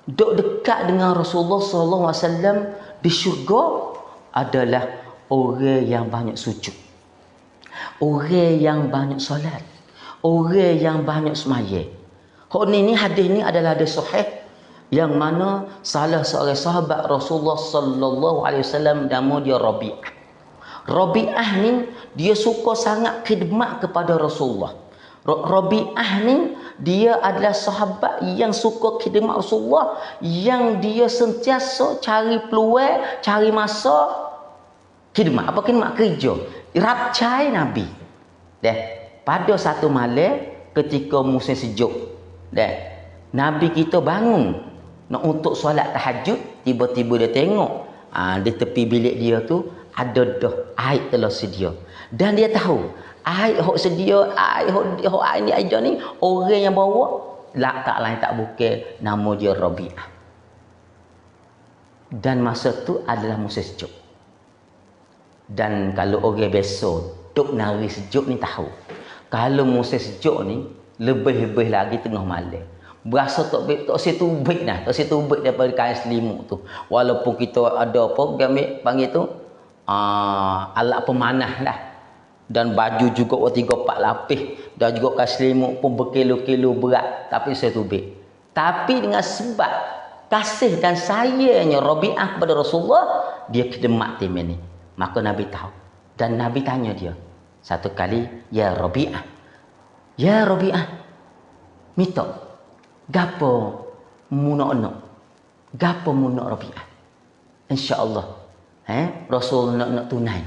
S1: duduk dekat dengan Rasulullah sallallahu alaihi wasallam di syurga adalah orang yang banyak sujud, orang yang banyak solat, orang yang banyak sembahyang. Hak ni hadis ni adalah hadis sahih yang mana salah seorang sahabat Rasulullah sallallahu alaihi wasallam nama dia Rabi'ah. Rabi'ah ni dia suka sangat khidmat kepada Rasulullah. Rabi'ah ni dia adalah sahabat yang suka khidmat Rasulullah, yang dia sentiasa cari peluang, cari masa khidmat. Apa khidmat? Kerja. Rapcai Nabi. Pada satu malam ketika musim sejuk, Nabi kita bangun nak untuk solat tahajud, tiba-tiba dia tengok di tepi bilik dia tu ada dah air telah sedia. Dan dia tahu air hok sedia, air ni air ni orang yang bawa tak lain tak bukan nama dia Rabi'ah. Dan masa tu adalah musim sejuk. Dan kalau orang biasa duk nari sejuk ni tahu, kalau musim sejuk ni lebih-lebih lagi tengah malam. Berasa tak setubik dah. Tak setubik daripada kain selimut tu. Walaupun kita ada apa, kami panggil tu, alat pemanah lah. Dan baju juga 3-4 lapis. Dan juga kain selimut pun berkilo-kilo berat. Tapi setubik. Tapi dengan sebab kasih dan sayangnya Rabi'ah kepada Rasulullah, dia khidmat tim ini. Maka Nabi tahu. Dan Nabi tanya dia satu kali, Ya Rabi'ah. Ya Rabi'ah. Minta. Gapo mu nak? Gapo mu nak Rabi'ah? InsyaAllah. Rasul nak tunai.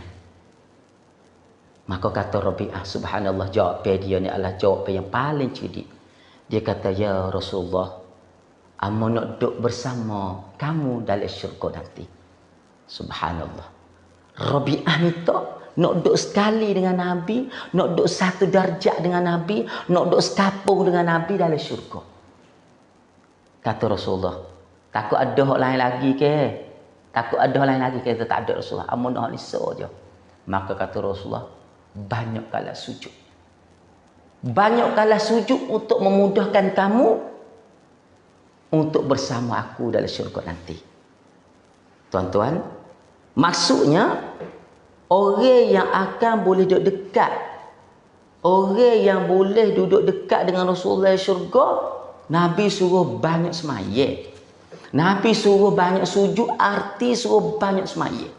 S1: Maka kata Rabi'ah, subhanallah, jawapan dia ni adalah jawapan yang paling cerdik. Dia kata, Ya Rasulullah, amo nak duduk bersama kamu dalam syurga nanti. Subhanallah. Rabi'ah minta nak duduk sekali dengan Nabi, nak duduk satu darjat dengan Nabi, nak duduk sekapung dengan Nabi dalam syurga. Kata Rasulullah, takut ada hak lain lagi ke? Takut ada hak lain lagi ke? Tak ada Rasulullah. Amun hak ni saja. Maka kata Rasulullah, banyakkanlah sujud. Banyakkanlah sujud untuk memudahkan kamu untuk bersama aku dalam syurga nanti. Tuan-tuan, maksudnya orang yang akan boleh duduk dekat, orang yang boleh duduk dekat dengan Rasulullah syurga, Nabi suruh banyak semaya. Nabi suruh banyak sujud, arti suruh banyak semaya.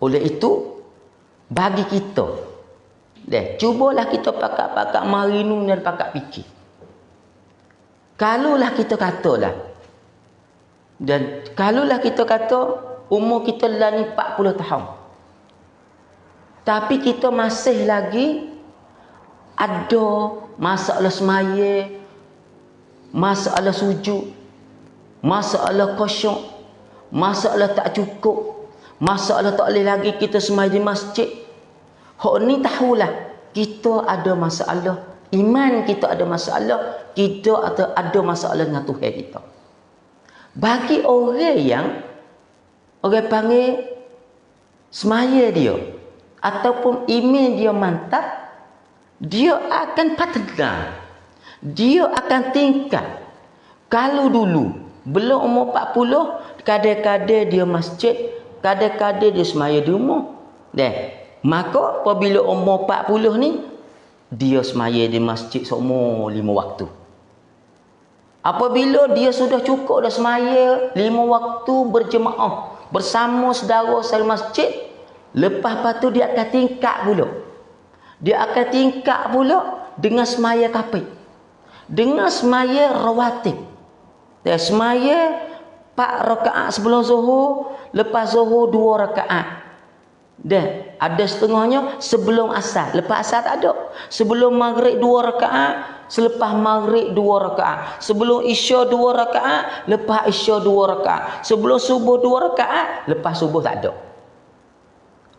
S1: Oleh itu, bagi kita, cubalah kita pakat-pakat marinung dan pakat fikir. Kalaulah kita katalah, dan kalaulah kita kata umur kita lah ni 40 tahun. Tapi kita masih lagi ada masalah semaya, masalah sujud, masalah khusyuk, masalah tak cukup, masalah tak boleh lagi kita sembahyang di masjid. Hak ni tahulah kita ada masalah, iman kita ada masalah, kita ada masalah dengan Tuhan kita. Bagi orang yang orang panggil semaya dia ataupun iman dia mantap, dia akan patah. Dia akan tingkat. Kalau dulu belum umur 40, kadang-kadang dia masjid, kadang-kadang dia semaya di rumah. Maka apabila umur 40 ni, dia semaya di masjid seumur 5 waktu. Apabila dia sudah cukup dah semaya 5 waktu berjemaah bersama saudara satu masjid, lepas tu dia akan tingkat pula. Dia akan tingkat pula dengan semaya kapit. Dengan semaya rawatib. Semaya 4 rakaat sebelum zuhur, lepas zuhur 2 rakaat. Ada setengahnya sebelum asar, lepas asar tak ada. Sebelum maghrib 2 rakaat, selepas maghrib 2 rakaat. Sebelum isya 2 rakaat, lepas isya 2 rakaat. Sebelum subuh 2 rakaat, lepas subuh tak ada.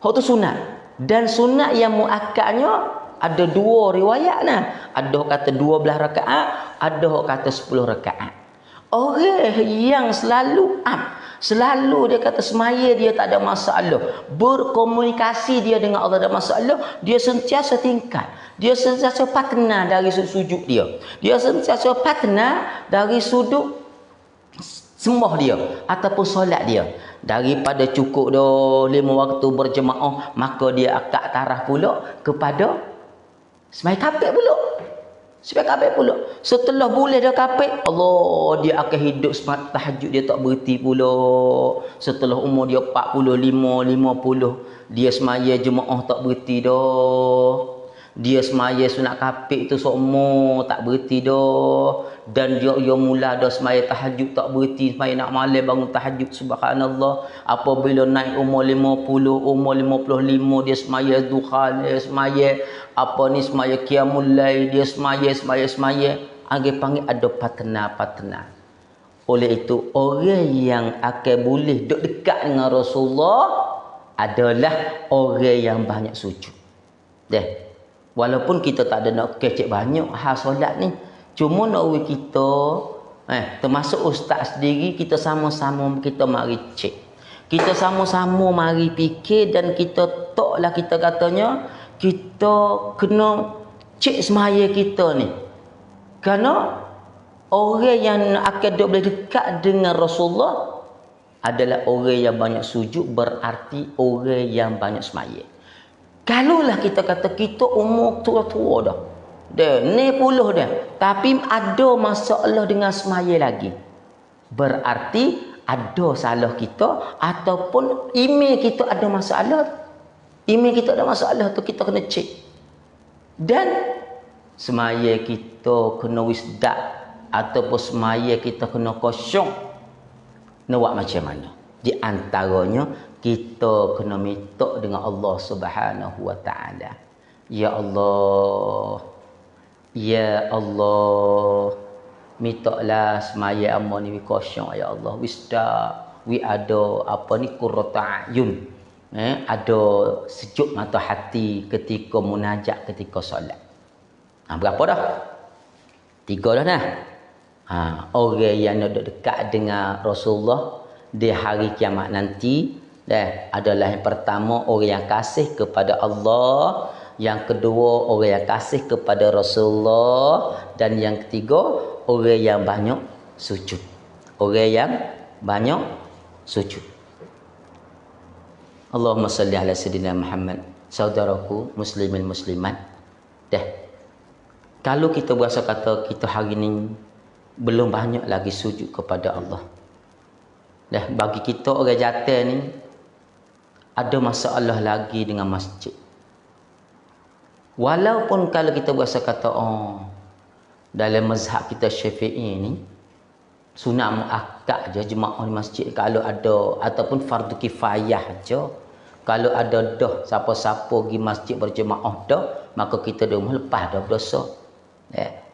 S1: Hak tu sunat. Dan sunat yang muakkadnya ada 2 riwayat lah. Ada kata 12 rakaat, ada kata 10 rakaat. Orang yang selalu dia kata semaya dia tak ada masalah, berkomunikasi dia dengan Allah tak ada masalah, dia sentiasa tingkat, dia sentiasa partner dari sujud dia, dia sentiasa partner dari sudut sembah dia ataupun solat dia. Daripada cukup dah 5 waktu berjemaah, maka dia akak taraf pula kepada semaya kapit pula. Sampai kapek pula. Setelah boleh dah kapek, Allah, dia akan hidup semat tahajud, dia tak berhenti pula. Setelah umur dia 45, 50, dia semaya jemaah tak berhenti dah. Dia semaya sunat kapek tu seumur tak berhenti dah. Dan dia mula dah semaya tahajud tak berhenti, semaya nak malam bangun tahajud, subhanallah. Apabila naik umur 50, umur 55, dia semaya duha, dia semaya semaya qiyamul lail, dia semaya. Agak panggil ada partner. Oleh itu, orang yang akan boleh duduk dekat dengan Rasulullah adalah orang yang banyak sujud. Deh. Walaupun kita tak ada nak kecek banyak hal solat ni. Cuma nak kita, termasuk ustaz sendiri, kita sama-sama kita mari cek. Kita sama-sama mari fikir dan kita taklah kita katanya, kita kena cek semaya kita ni. Kerana orang yang akan boleh dekat dengan Rasulullah adalah orang yang banyak sujud, berarti orang yang banyak semaya. Kalaulah kita kata kita umur tua-tua dah. Dah 90 dah. Tapi ada masalah dengan semaya lagi. Berarti ada salah kita ataupun email kita ada masalah. Email kita ada masalah tu kita kena cek. Dan semaya kita kena wisdak ataupun semaya kita kena kosong. Nak buat macam mana? Di antaranya kita kena minta dengan Allah Subhanahu wa taala. Ya Allah. Ya Allah. Mintalah semaya amal ni kosong ya Allah. Wisda we ada qurrata ayun. Ada sejuk mata hati ketika munajat, ketika solat. Berapa dah? 3 dah nah. Orang yang nak dekat dengan Rasulullah di hari kiamat nanti adalah yang pertama orang yang kasih kepada Allah, yang kedua orang yang kasih kepada Rasulullah, dan yang ketiga orang yang banyak sujud. Orang yang banyak sujud. Allahumma salli ala sayyidina Muhammad. Saudaraku muslimin muslimat, kalau kita berasa kata kita hari ni belum banyak lagi sujud kepada Allah, bagi kita orang jatuh ni ada masalah lagi dengan masjid. Walaupun kalau kita berasa kata dalam mazhab kita Syafi'i ni sunat muakkad je jemaah di masjid kalau ada, ataupun fardu kifayah je. Kalau ada dah siapa-siapa pergi masjid berjemaah dah, maka kita dah lepas dah berdosa.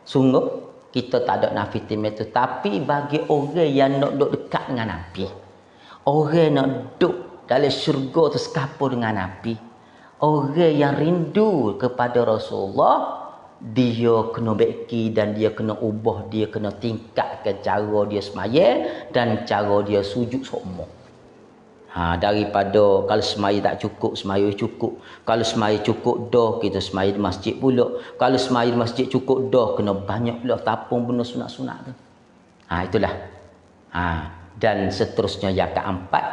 S1: Sungguh kita tak ada nafi tim itu. Tapi bagi orang yang nak duduk dekat dengan Nabi, orang nak duduk dalam syurga tu sekapur dengan Nabi, orang yang rindu kepada Rasulullah, dia kena beki dan dia kena ubah, dia kena tingkatkan cara dia semaya dan cara dia sujud semua. Daripada kalau semaya tak cukup, semaya cukup. Kalau semaya cukup dah, kita semaya di masjid pula. Kalau semaya di masjid cukup dah, kena banyak pula tapung benda sunat-sunat tu. Itulah. Dan seterusnya yang keempat,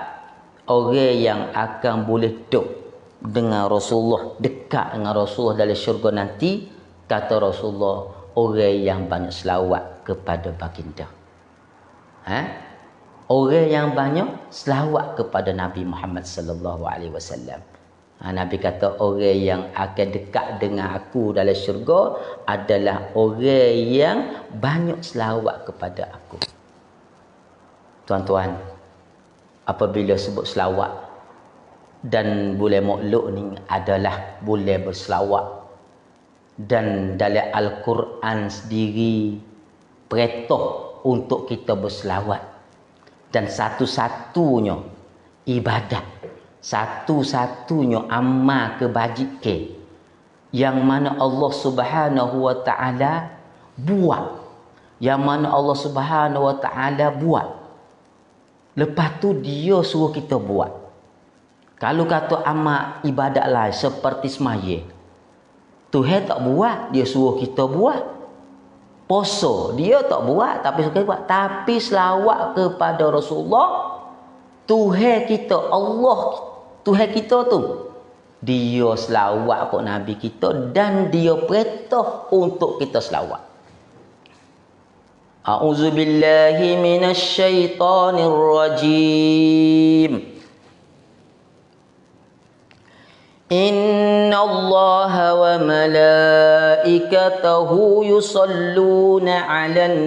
S1: orang yang akan boleh duduk dengan Rasulullah, dekat dengan Rasulullah dalam syurga nanti, kata Rasulullah, orang yang banyak selawat kepada baginda. Orang yang banyak selawat kepada Nabi Muhammad sallallahu alaihi wasallam. Nabi kata orang yang akan dekat dengan aku dalam syurga adalah orang yang banyak selawat kepada aku. Tuan-tuan, apabila sebut selawat dan boleh makluk ni adalah boleh berselawat, dan dalam Al-Quran sendiri perintah untuk kita berselawat. Dan satu-satunya ibadat, satu-satunya amal kebajikan yang mana Allah Subhanahu wa taala buat, yang mana Allah Subhanahu wa taala buat, lepas tu dia suruh kita buat. Kalau kata amal ibadat lain seperti semaya, Tuhan tak buat, dia suruh kita buat. Puasa dia tak buat tapi suka buat. Tapi selawat kepada Rasulullah, Tuhan kita, Allah Tuhan kita tu, dia selawat kepada Nabi kita dan dia perintah untuk kita selawat. A'udzubillahi minasyaitonir rajim. Innallaha wa malaikatahu yusalluna 'alan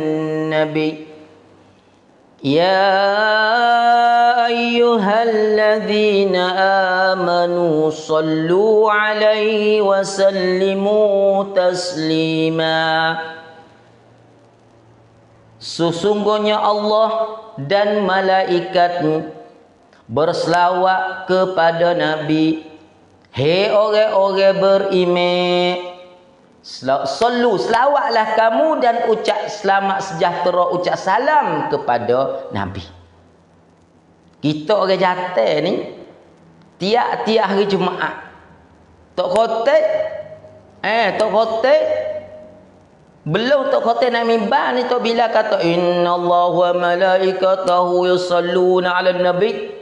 S1: nabi. Ya ayyuhalladzina amanu sallu 'alaihi wa sallimu taslima. Sesungguhnya Allah dan malaikatnya berselawat kepada Nabi. Hei orang-orang beriman, sallu, selawatlah kamu dan ucap selamat sejahtera, ucap salam kepada Nabi. Kita orang jatuh ni tiap-tiap hari Jumaat tok khotib belum tok khotib nak mimbar ni tok bila kata innallaha wa malaikatahu yusalluna 'alan nabi,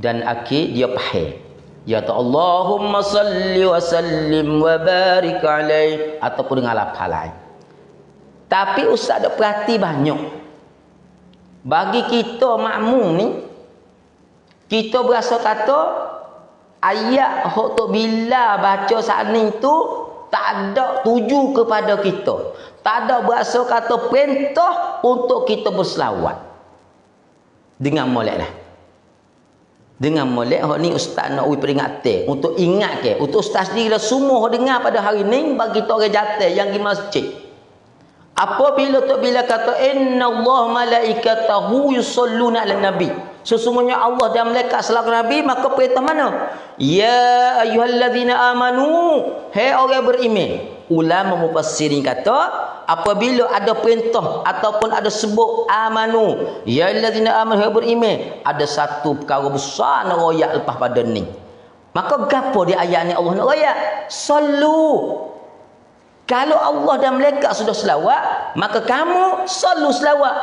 S1: dan akhir dia faham. Ya ta Allahumma salli wa sallim wa barik alaih, ataupun dengan lafaz lain. Tapi ustaz dak perhati banyak. Bagi kita makmum ni, kita berasa kata ayat hok tok bila baca saat ni tu tak ada tuju kepada kita. Tak ada berasa kata perintah untuk kita berselawat. Dengan molek lah. Dengan molek hak ni ustaz nak peringatan untuk ingat ke untuk ustaz sendiri lah semua dengar pada hari ni bagi kita orang jatuh yang di masjid. Apabila tu bila kata innallaha malaikatahu yusalluna 'alan nabi, sesungguhnya Allah dan malaikat selawat Nabi, maka perintah mana? Ya ayyuhalladzina amanu, hai orang beriman. Ulama mufassirin kata apabila ada perintah ataupun ada sebut amanu, ya ayyuhalladzina amanu, hai beriman, ada satu perkara besar nak royak lepas pada ni. Maka gapo di ayat ni Allah nak royak? Sallu. Kalau Allah dan malaikat sudah selawat, maka kamu sallu selawat.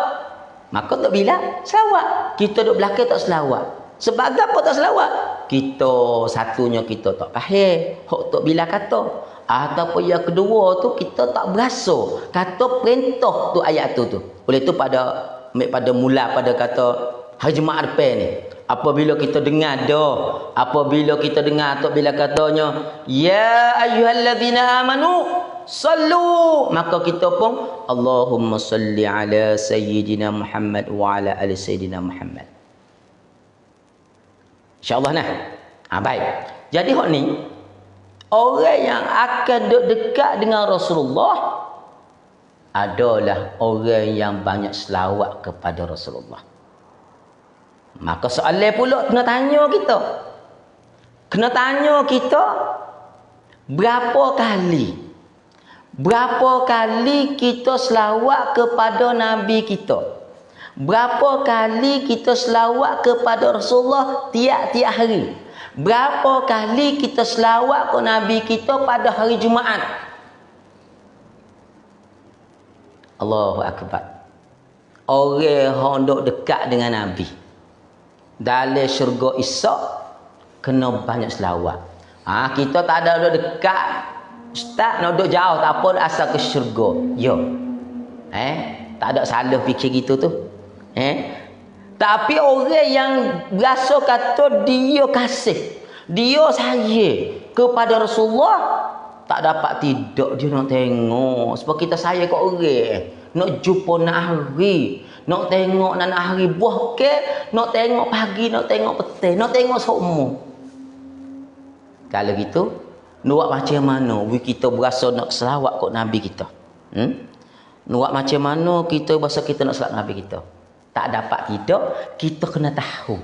S1: Maka tak bila selawat. Kita duduk belakang tak selawat. Sebab apa tak selawat? Kita satunya kita tak faham hak tak bila kata. Ataupun yang kedua tu kita tak berasa kata perintah tu ayat tu. Oleh tu pada mula pada kata hari Jumaat depan ni, apabila kita dengar dah, apabila kita dengar tu bila katanya ya ayyuhalladzina amanu sallu, maka kita pun Allahumma salli ala sayyidina Muhammad wa ala ali sayyidina Muhammad. InsyaAllah nah. Baik. Jadi hak ni orang yang akan dekat dengan Rasulullah adalah orang yang banyak selawat kepada Rasulullah. Maka soalan pula kena tanya kita. Kena tanya kita berapa kali kita selawat kepada Nabi kita? Berapa kali kita selawat kepada Rasulullah tiap-tiap hari? Berapa kali kita selawat ke Nabi kita pada hari Jumaat? Allahu Akbar. Orang yang duk dekat dengan Nabi dalam syurga Isyak kena banyak selawat. Kita tak ada duk dekat, ustaz nak duk jauh tak apa, asal ke syurga. Yo. Tak ada salah fikir gitu tu. Tapi orang yang berasa kata dia kasih, dia sayang kepada Rasulullah, tak dapat tidak dia nak tengok. Sebab kita sayang kat orang, nak jumpa nak hari, nak tengok nak hari buah ke, nak tengok pagi, nak tengok petang, nak tengok semua. Kalau gitu, nak macam mana kita berasa nak selawat kat Nabi kita? Nak macam mana kita berasa kita nak selawat Nabi kita? Tak dapat tidak, kita kena tahu.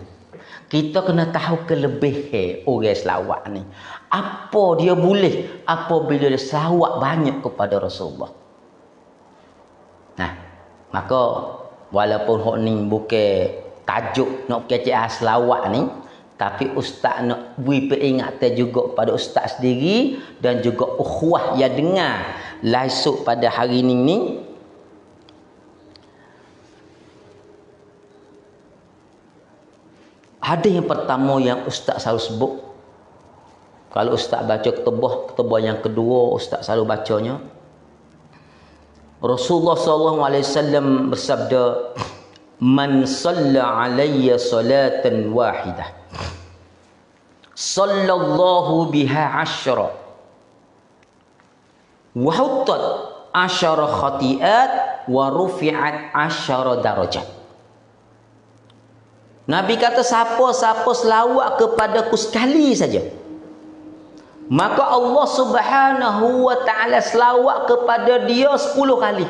S1: Kita kena tahu kelebihan orang selawat ni. Apa dia boleh apabila dia selawat banyak kepada Rasulullah. Nah, maka walaupun hok ni bukan tajuk nak kecek selawat ni, tapi ustaz nak beri peringatan juga kepada ustaz sendiri dan juga ukhuwah yang dengar langsung pada hari ni. Ada yang pertama yang ustaz selalu sebut. Kalau ustaz baca ketubah yang kedua ustaz selalu bacanya Rasulullah SAW bersabda, "Man shalla alayya salatan wahidah, sallallahu biha asyra, wa huttat asyara khati'at, wa rufi'at asyara darajat." Nabi kata, siapa selawat kepadaku sekali saja, maka Allah Subhanahu wa ta'ala selawat kepada dia 10 kali.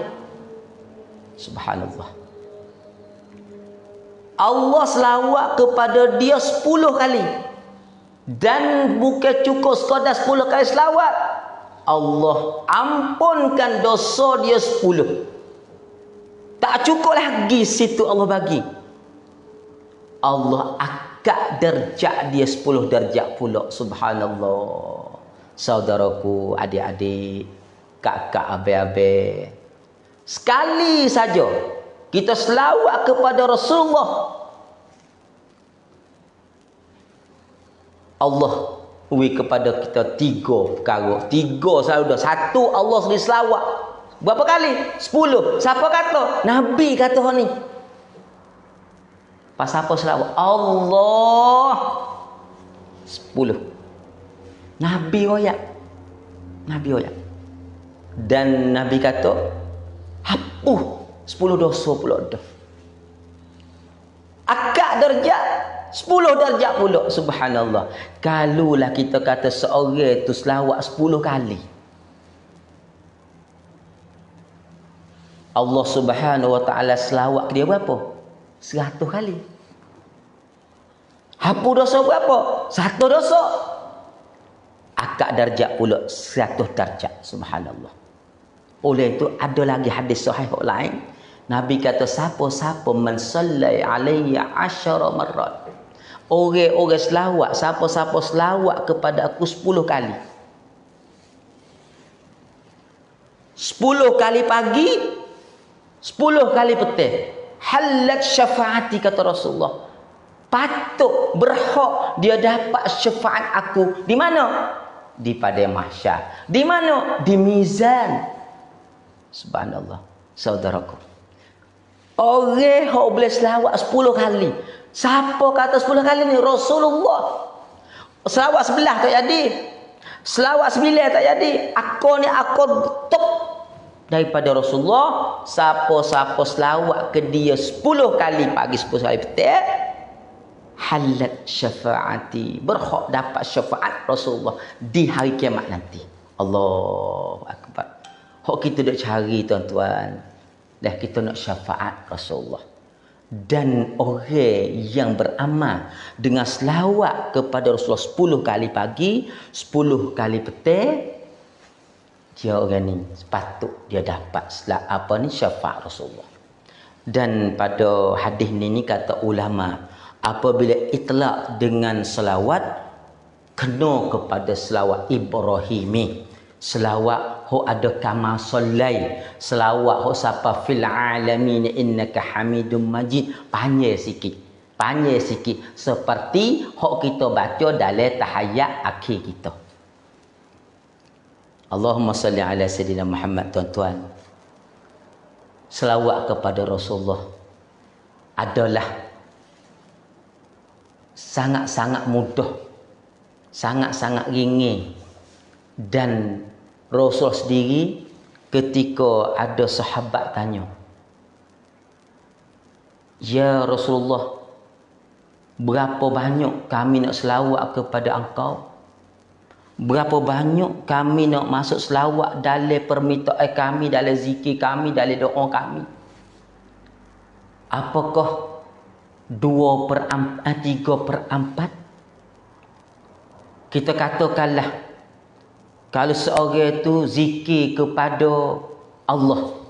S1: Subhanallah. Allah selawat kepada dia 10 kali. Dan bukan cukup sekadar 10 kali selawat, Allah ampunkan dosa dia 10. Tak cukup lagi situ Allah bagi, Allah angkat darjat dia 10 darjat pula. Subhanallah. Saudaraku, adik-adik, kakak, abang-abang, sekali saja kita selawat kepada Rasulullah, Allah beri kepada kita 3 perkara. 3 selalu dah. 1, Allah sendiri selawat. Berapa kali? 10. Siapa kata? Nabi kata ni. Pasal apa selawat? Allah 10. Nabi royak. Dan Nabi kata, hapus 10 dosa pula dah. Akak darjat 10 darjat pula. Subhanallah. Kalulah kita kata seorang tu selawat 10 kali, Allah Subhanahu wa ta'ala selawat ke dia berapa? 100 kali. Hapus dosa berapa? 1 dosa. Akak darjat pula 100 darjat. Subhanallah. Oleh itu ada lagi hadis sahih lain. Nabi kata, siapa man sallai alayya 10 marrat. Orang-orang selawat, siapa selawat kepada aku 10 kali. 10 kali pagi, 10 kali petang. Halat syafaati, kata Rasulullah. Patut, berhak dia dapat syafaat aku. Di mana? Di padang mahsyar. Di mana? Di mizan. Subhanallah. Saudaraku, orang yang boleh selawat 10 kali. Siapa kata 10 kali ni? Rasulullah. Selawat 11 tak jadi, selawat 9 tak jadi. Aku ni aku top daripada Rasulullah. Siapa selawat ke dia 10 kali pagi, 10 kali petang, halat syafaati, berhak dapat syafaat Rasulullah di hari kiamat nanti. Allahu akbar. Hak kita nak cari, tuan-tuan, dah kita nak syafaat Rasulullah. Dan orang yang beramal dengan selawat kepada Rasulullah 10 kali pagi, 10 kali petang, dia orang ni sepatut dia dapat syafaat Rasulullah. Dan pada hadis ni kata ulama, apabila itlaq dengan selawat, kena kepada selawat Ibrahimi, selawat ho ada kama sallai, selawat ho sapa fil alamin innaka hamidum majid, panjang sikit seperti ho kita baca dalam tahiyat akhir kita. Allahumma salli ala sayyidina Muhammad. Tuan-tuan, selawat kepada Rasulullah adalah sangat-sangat mudah, sangat-sangat ringan. Dan Rasul sendiri ketika ada sahabat tanya, "Ya Rasulullah, berapa banyak kami nak selawat kepada engkau? Berapa banyak kami nak masuk selawat dalam permintaan kami, dalam zikir kami, dalam doa kami? Apakah 3/4? Kita katakanlah, kalau seorang itu zikir kepada Allah,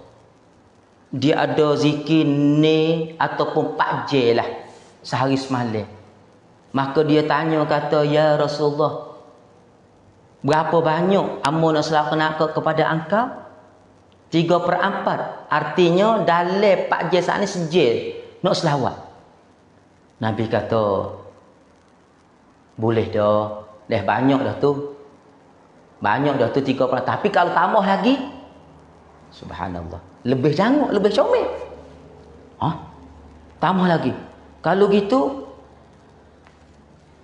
S1: dia ada zikir ni ataupun 4 jam lah sehari semalam, maka dia tanya kata, "Ya Rasulullah, berapa banyak amun nak selawat kepada engkau?" 3/4. Artinya dalam 4 jam saat ni sejam nak selawat. Nabi kata, boleh dah, dah banyak dah tu. Banyak dah tu 3/4. Tapi kalau tambah lagi, Subhanallah. Lebih janguk, lebih comel. Tambah lagi. Kalau gitu,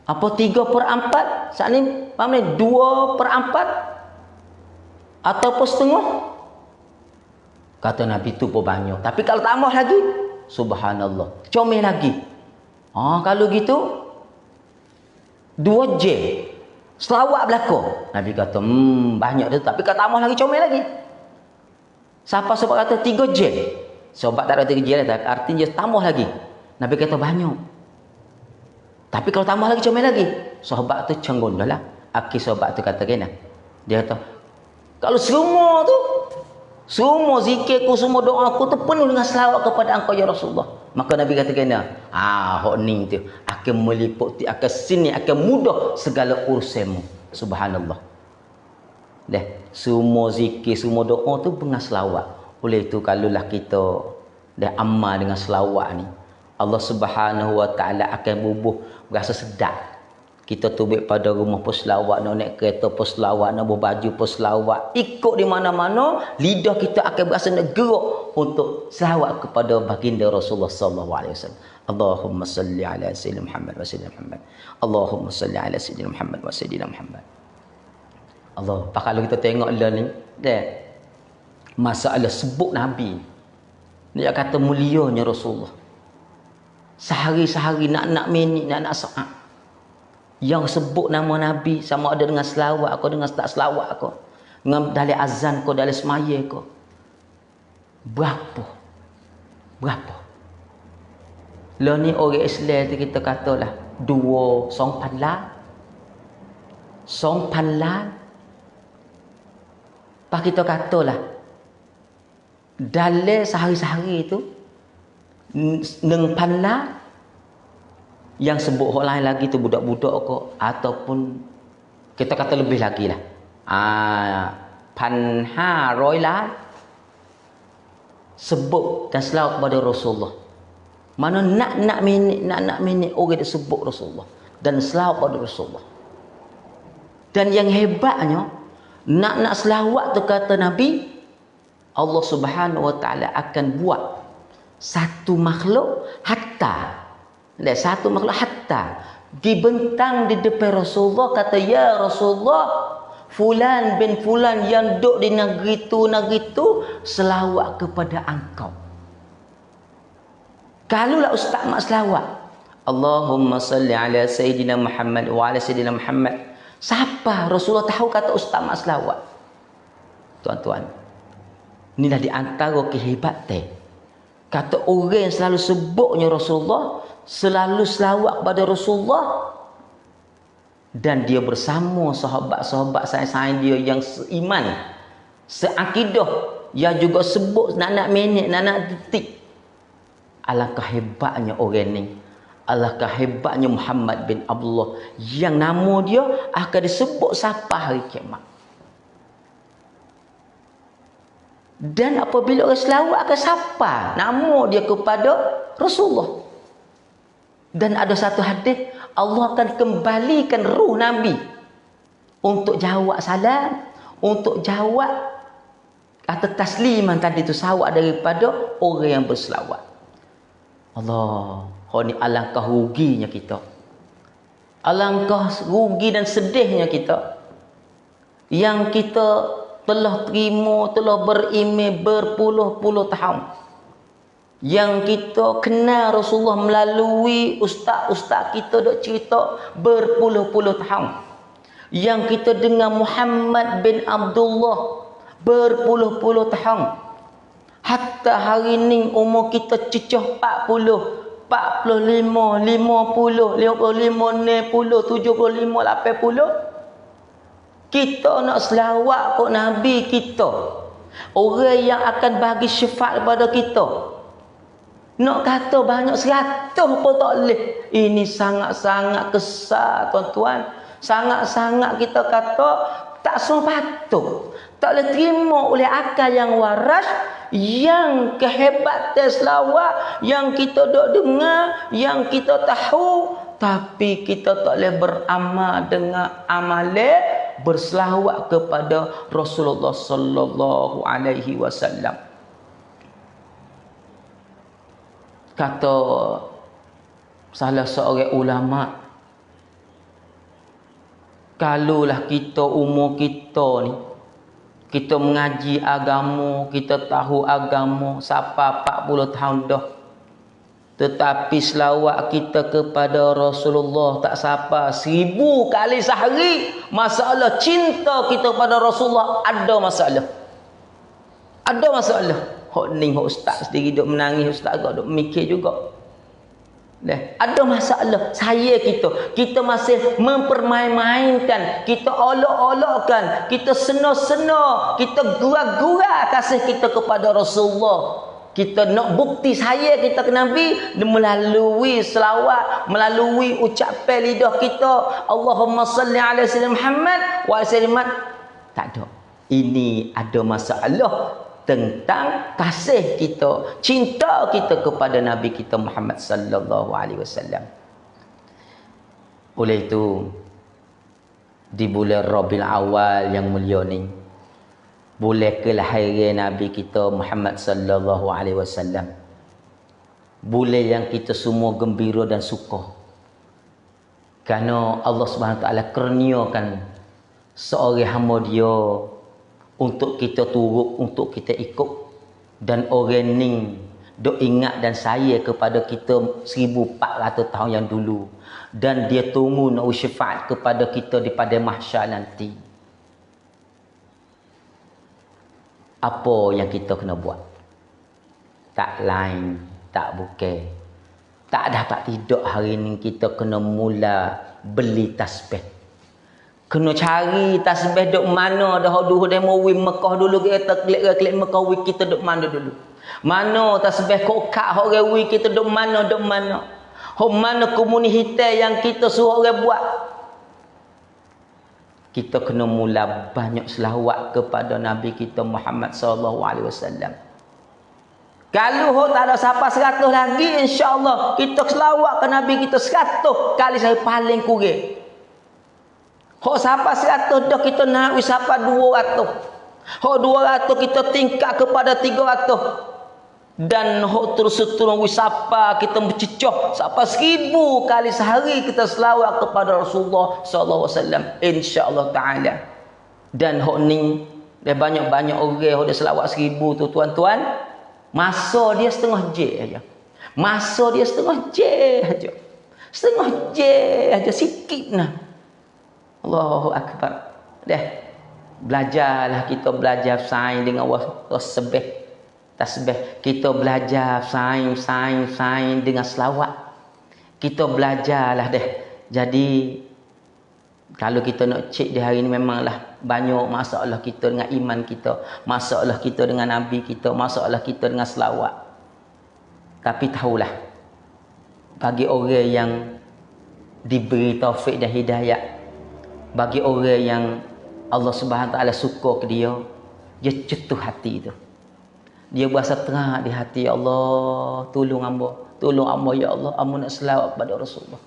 S1: apa 3/4? Saat ni, faham ni? 2/4? Ataupun setengah? Kata Nabi tu pun banyak. Tapi kalau tambah lagi, subhanallah. Comel lagi. Kalau gitu, 2 jam. Selawat belakang. Nabi kata, banyak tu. Tapi kalau tambah lagi, comel lagi. Siapa sahabat kata 3 jam. Sahabat tak ada 3 jam. Artinya tambah lagi. Nabi kata banyak. Tapi kalau tambah lagi, comel lagi. Sahabat tu cenggun dah lah. Akhir sahabat tu kata kena. Dia kata, kalau semua tu, semua zikirku, semua doaku tu penuh dengan selawat kepada engkau ya Rasulullah. Maka Nabi kata kena, hok ni tu akan meliputi, akan sini, akan mudah segala urusanmu. Subhanallah. Semua zikir, semua doa tu dengan selawat. Oleh itu kalaulah kita amal dengan selawat ni, Allah Subhanahu Wa Taala akan bubuh berasa sedap. Kita tubik pada rumah pun selawat, nak naik kereta pun selawat, nak berbaju pun selawat. Ikut di mana-mana, lidah kita akan berasa nak gerak untuk selawat kepada baginda Rasulullah sallallahu alaihi wasallam. Allahumma salli ala sayyidina Muhammad wa sayyidina Muhammad. Allahumma salli ala sayyidina Muhammad wa sayyidina Muhammad. Allah, kalau kita tengok lah ni, masalah sebut Nabi. Dia kata mulianya Rasulullah. Sehari-sehari nak minit, nak saat. Yang sebut nama Nabi sama ada dengan selawat aku, dengan tak selawat aku, dengan dalam azan aku, dalam semaya aku. Berapa? Lah ni orang Islam tu kita katalah 2 sompan lan. Pak kita katalah dalam sehari-sehari tu 6 panlan. Yang sebut orang lain lagi tu budak-budak kok, ataupun kita kata lebih lagi lah. 1,500 lan sebut dan selawat kepada Rasulullah. Mana nak minit orang dia sebut Rasulullah dan selawat kepada Rasulullah. Dan yang hebatnya, nak selawat tu kata Nabi, Allah Subhanahu Wa Taala akan buat satu makhluk hatta dibentang di depan Rasulullah, kata ya Rasulullah, fulan bin fulan yang duduk di negeri tu selawat kepada engkau. Kalaulah ustaz mak selawat, Allahumma salli ala sayyidina Muhammad wa ala sayyidina Muhammad, siapa Rasulullah tahu kata ustaz mak selawat? Tuan-tuan, inilah di antara kehebatan. Kata orang yang selalu sebutnya Rasulullah, selalu selawat kepada Rasulullah, dan dia bersama sahabat-sahabat sains-sains dia yang seiman, seakidah, yang juga sebut nak minit, nak detik. Alangkah hebatnya orang ni. Alangkah hebatnya Muhammad bin Abdullah, yang nama dia akan disebut sampai hari kiamat. Dan apabila orang selawat akan sapa nama dia kepada Rasulullah. Dan ada satu hadis, Allah akan kembalikan ruh Nabi untuk jawab salam, untuk jawab atau tasliman tadi itu, sawak daripada orang yang berselawat. Allah, ni alangkah ruginya kita. Alangkah rugi dan sedihnya kita. Yang kita telah terima, telah berimej berpuluh-puluh tahun. Yang kita kenal Rasulullah melalui ustaz-ustaz kita dok cerita berpuluh-puluh tahun. Yang kita dengar Muhammad bin Abdullah berpuluh-puluh tahun. Hatta hari ni umur kita cecah 40, 45, 50, 55, 60, 70, 80. Kita nak selawat kok Nabi kita, orang yang akan bagi syafaat kepada kita. Nak kata banyak 100 pun tak boleh. Ini sangat-sangat kesal tuan-tuan. Sangat-sangat kita kata tak sepatut. Tak boleh terima oleh akal yang waras, yang kehebatan selawat, yang kita dok dengar, yang kita tahu, tapi kita tak boleh beramal dengan amalan berselawat kepada Rasulullah sallallahu alaihi wasallam. Kata salah seorang ulama, kalaulah kita umur kita ni, kita mengaji agama, kita tahu agama sampai 40 tahun dah, tetapi selawat kita kepada Rasulullah tak sampai 1000 kali sehari, masalah cinta kita kepada Rasulullah ada masalah. Ada masalah. Hok ni hok ustaz sendiri duk menangis, ustaz agak duk mikir juga. Ada masalah. Saya kita masih mempermain-mainkan, kita olok-olokkan, kita sena-sena, kita gurau-gurau kasih kita kepada Rasulullah. Kita nak bukti saya kita ke Nabi melalui selawat, melalui ucapan lidah kita, Allahumma salli ala sayyidina Muhammad wa ala sayyidina Muhammad. Tak ada. Ini ada masalah tentang kasih kita, cinta kita kepada Nabi kita Muhammad sallallahu alaihi wasallam. Oleh itu, di bulan Rabiul Awal yang mulia ni, bulan kelahiran Nabi kita Muhammad sallallahu alaihi wasallam, bulan yang kita semua gembira dan suka. Kerana Allah Subhanahu Wa Taala kurniakan seorang hamba Dia untuk kita turut, untuk kita ikut, dan orang ni dok ingat dan saya kepada kita 1400 tahun yang dulu, dan dia tunggu nak syafaat kepada kita di pada mahsyar nanti. Apa yang kita kena buat? Tak lain, tak bukan, tak dapat tidak hari ni kita kena mula beli tasbih. Kena cari tasbih duk mana dah dulu demo wi Mekah dulu, kita klik Mekah wi kita duk mana dulu. Mana tasbih kokak orang wi kita duk mana. Hok mana komunitas yang kita suruh orang buat. Kita kena mula banyak selawat kepada Nabi kita Muhammad sallallahu alaihi wasallam. Kalau hok tak ada siapa 100 lagi, insya-Allah kita selawat ke Nabi kita 100 kali saya paling kurang. Hok siapa 100 dah kita nak siapa 200. Hok 200 kita tingkat kepada 300. Dan hok terus siapa kita bercecoh siapa 1000 kali sehari kita selawat kepada Rasulullah sallallahu alaihi wasallam, insya-Allah taala. Dan hok ni dia banyak-banyak orang hok dia selawat 1000 tu tuan-tuan, masa dia setengah jam aja. Masa dia setengah jam aja. Setengah jam aja, sikit nah. Allahu Akbar. Belajarlah kita, belajar sains dengan tasbih. Kita belajar sains dengan selawat. Kita belajarlah deh. Jadi kalau kita nak cek di hari ini, memanglah banyak masalah kita dengan iman kita, masalah kita dengan Nabi kita, masalah kita dengan selawat. Tapi tahulah, bagi orang yang diberi taufik dan hidayah, bagi orang yang Allah Subhanahu Wa Taala suka ke dia cetuh hati tu. Dia berasa terang di hati, ya Allah, tolong hamba ya Allah, hamba nak selawat pada Rasulullah.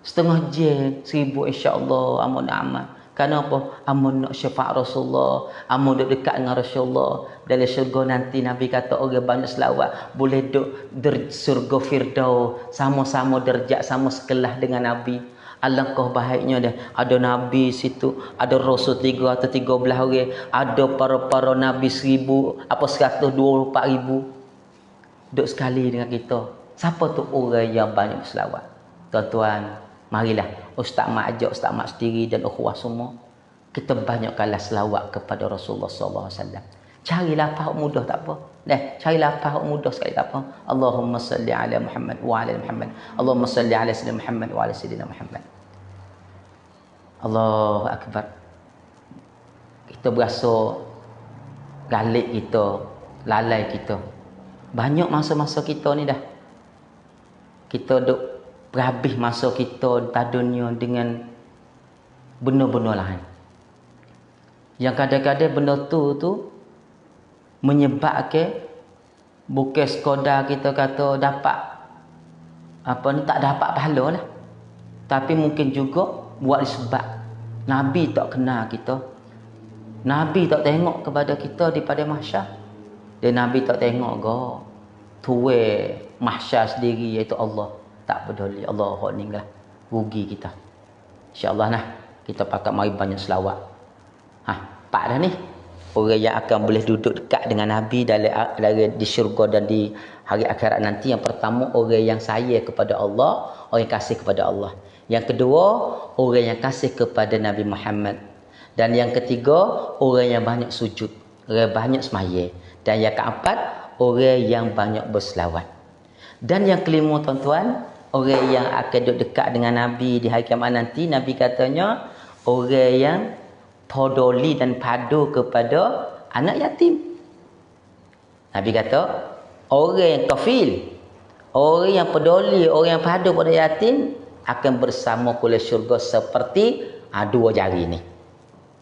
S1: Setengah jam 1000 insya-Allah hamba nak amal. Kenapa? Hamba nak syafaat Rasulullah, hamba nak dekat dengan Rasulullah. Dalam syurga nanti Nabi kata orang banyak selawat boleh duduk di surga Firdaus, sama-sama derajat, sama sekelas dengan Nabi. Alangkah baiknya dah ada Nabi situ, ada Rasul 313 orang, ada para Nabi 124,000 duduk sekali dengan kita. Siapa tu orang yang banyak selawat? Tuan-tuan, marilah Ustaz Mak ajak, Ustaz Mak sendiri dan ukhuwah semua, kita banyakkanlah selawat kepada Rasulullah sallallahu alaihi wasallam. Carilah apa mudah tak apa. Carilah apa mudah sekali tak apa. Allahumma salli ala Muhammad wa ala Muhammad. Allahumma salli ala sayyidina Muhammad wa ala sayyidina Muhammad. Allahu Akbar. Kita berasa galik kita, lalai kita. Banyak masa-masa kita ni dah. Kita duk berhabis masa kita di dunia dengan benda-benda lain. Yang kadang-kadang benda tu menyebabkan bukan sekadar kita kata dapat apa ni, tak dapat pahala lah, tapi mungkin juga buat sebab Nabi tak kenal kita. Nabi tak tengok kepada kita di pada mahsyar. Dan Nabi tak tengok ke tuai mahsyar sendiri iaitu Allah. Tak peduli. Allah hak ni lah. Rugi kita. InsyaAllah nah. Kita pakat mari banyak selawat. Pak dah ni. Orang yang akan boleh duduk dekat dengan Nabi di syurga dan di hari akhirat nanti. Yang pertama, orang yang sayang kepada Allah. Orang yang kasih kepada Allah. Yang kedua, orang yang kasih kepada Nabi Muhammad. Dan yang ketiga, orang yang banyak sujud. Orang yang banyak semaya. Dan yang keempat, orang yang banyak berselawat. Dan yang kelima tuan-tuan, orang yang akan duduk dekat dengan Nabi di hari kiamat nanti, Nabi katanya, orang yang peduli dan padu kepada anak yatim. Nabi kata, orang yang kafil, orang yang peduli, orang yang padu pada yatim akan bersama kulit syurga seperti dua jari ni.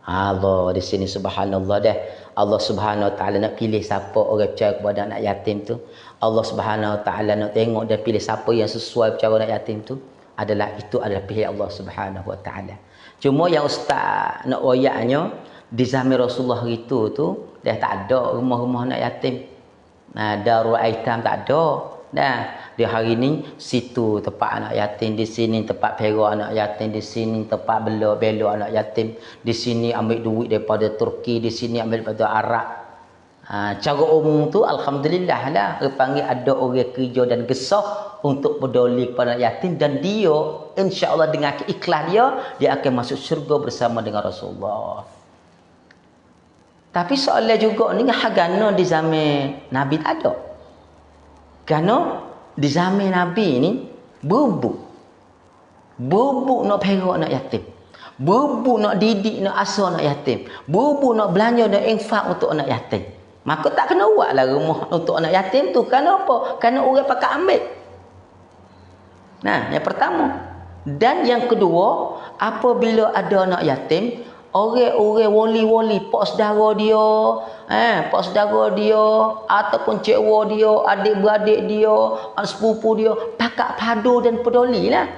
S1: Allah di sini subhanallah dah. Allah Subhanahu Wa Taala nak pilih siapa orang percaya kepada anak yatim tu. Allah Subhanahu Wa Taala nak tengok dan pilih siapa yang sesuai percaya anak yatim tu. Itu adalah pilihan Allah Subhanahu Wa Taala. Cuma yang ustaz nak royaknya di zaman Rasulullah itu tu dah tak ada rumah-rumah anak yatim. Darul aitam tak ada. Dah di hari ni situ tempat anak yatim, di sini tempat perak anak yatim, di sini tempat bela anak yatim, di sini ambil duit daripada Turki, di sini ambil daripada Arab. Cara umum tu alhamdulillah lah dia panggil ada orang kerja dan gesah untuk peduli kepada anak yatim dan dia insya-Allah dengan ikhlas dia akan masuk syurga bersama dengan Rasulullah. Tapi soalan juga ni hagana di zaman Nabi tak ada. Kerana di zaman Nabi ni bubuk nak perak anak yatim. Bubuk nak didik, nak asuh anak yatim. Bubuk nak belanja dan infak untuk anak yatim. Maka tak kena buatlah rumah untuk anak yatim tu. Kenapa? Kerana orang pakai ambil. Nah, yang pertama. Dan yang kedua, apabila ada anak yatim, orang-orang wali-wali, pak saudara dia, ataupun cikgu dia, adik-beradik dia, sepupu dia, pakak padu dan peduli lah.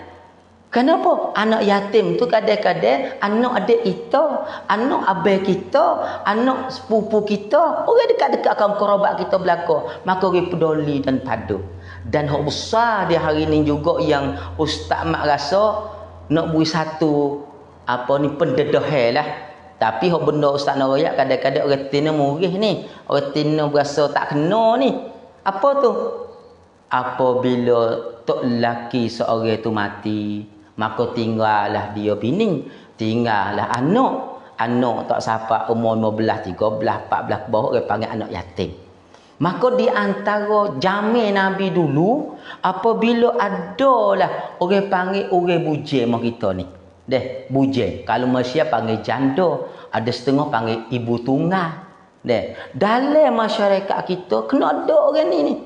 S1: Kenapa? Anak yatim tu kadang-kadang anak adik kita, anak abang kita, anak sepupu kita, orang dekat-dekat kaum kerabat kita belaka. Maka orang peduli dan padu. Dan hak besar di hari ni juga yang Ustaz Mak rasa nak beri satu pendedahan lah. Tapi hak benda Ustaz nak royak kadang-kadang orang tina murih ni, orang tina berasa tak kena ni. Apa tu? Apabila tok lelaki seorang tu mati, maka tinggallah dia bini, tinggallah anak tak sampai umur 15, 13, 14 ke bawah orang panggil anak yatim. Maka di antara jamin Nabi dulu apabila adalah orang panggil orang bujang mak kita ni. Bujang. Kalau Malaysia panggil janda, ada setengah panggil ibu tunggal. Dalam masyarakat kita kena ada orang ni.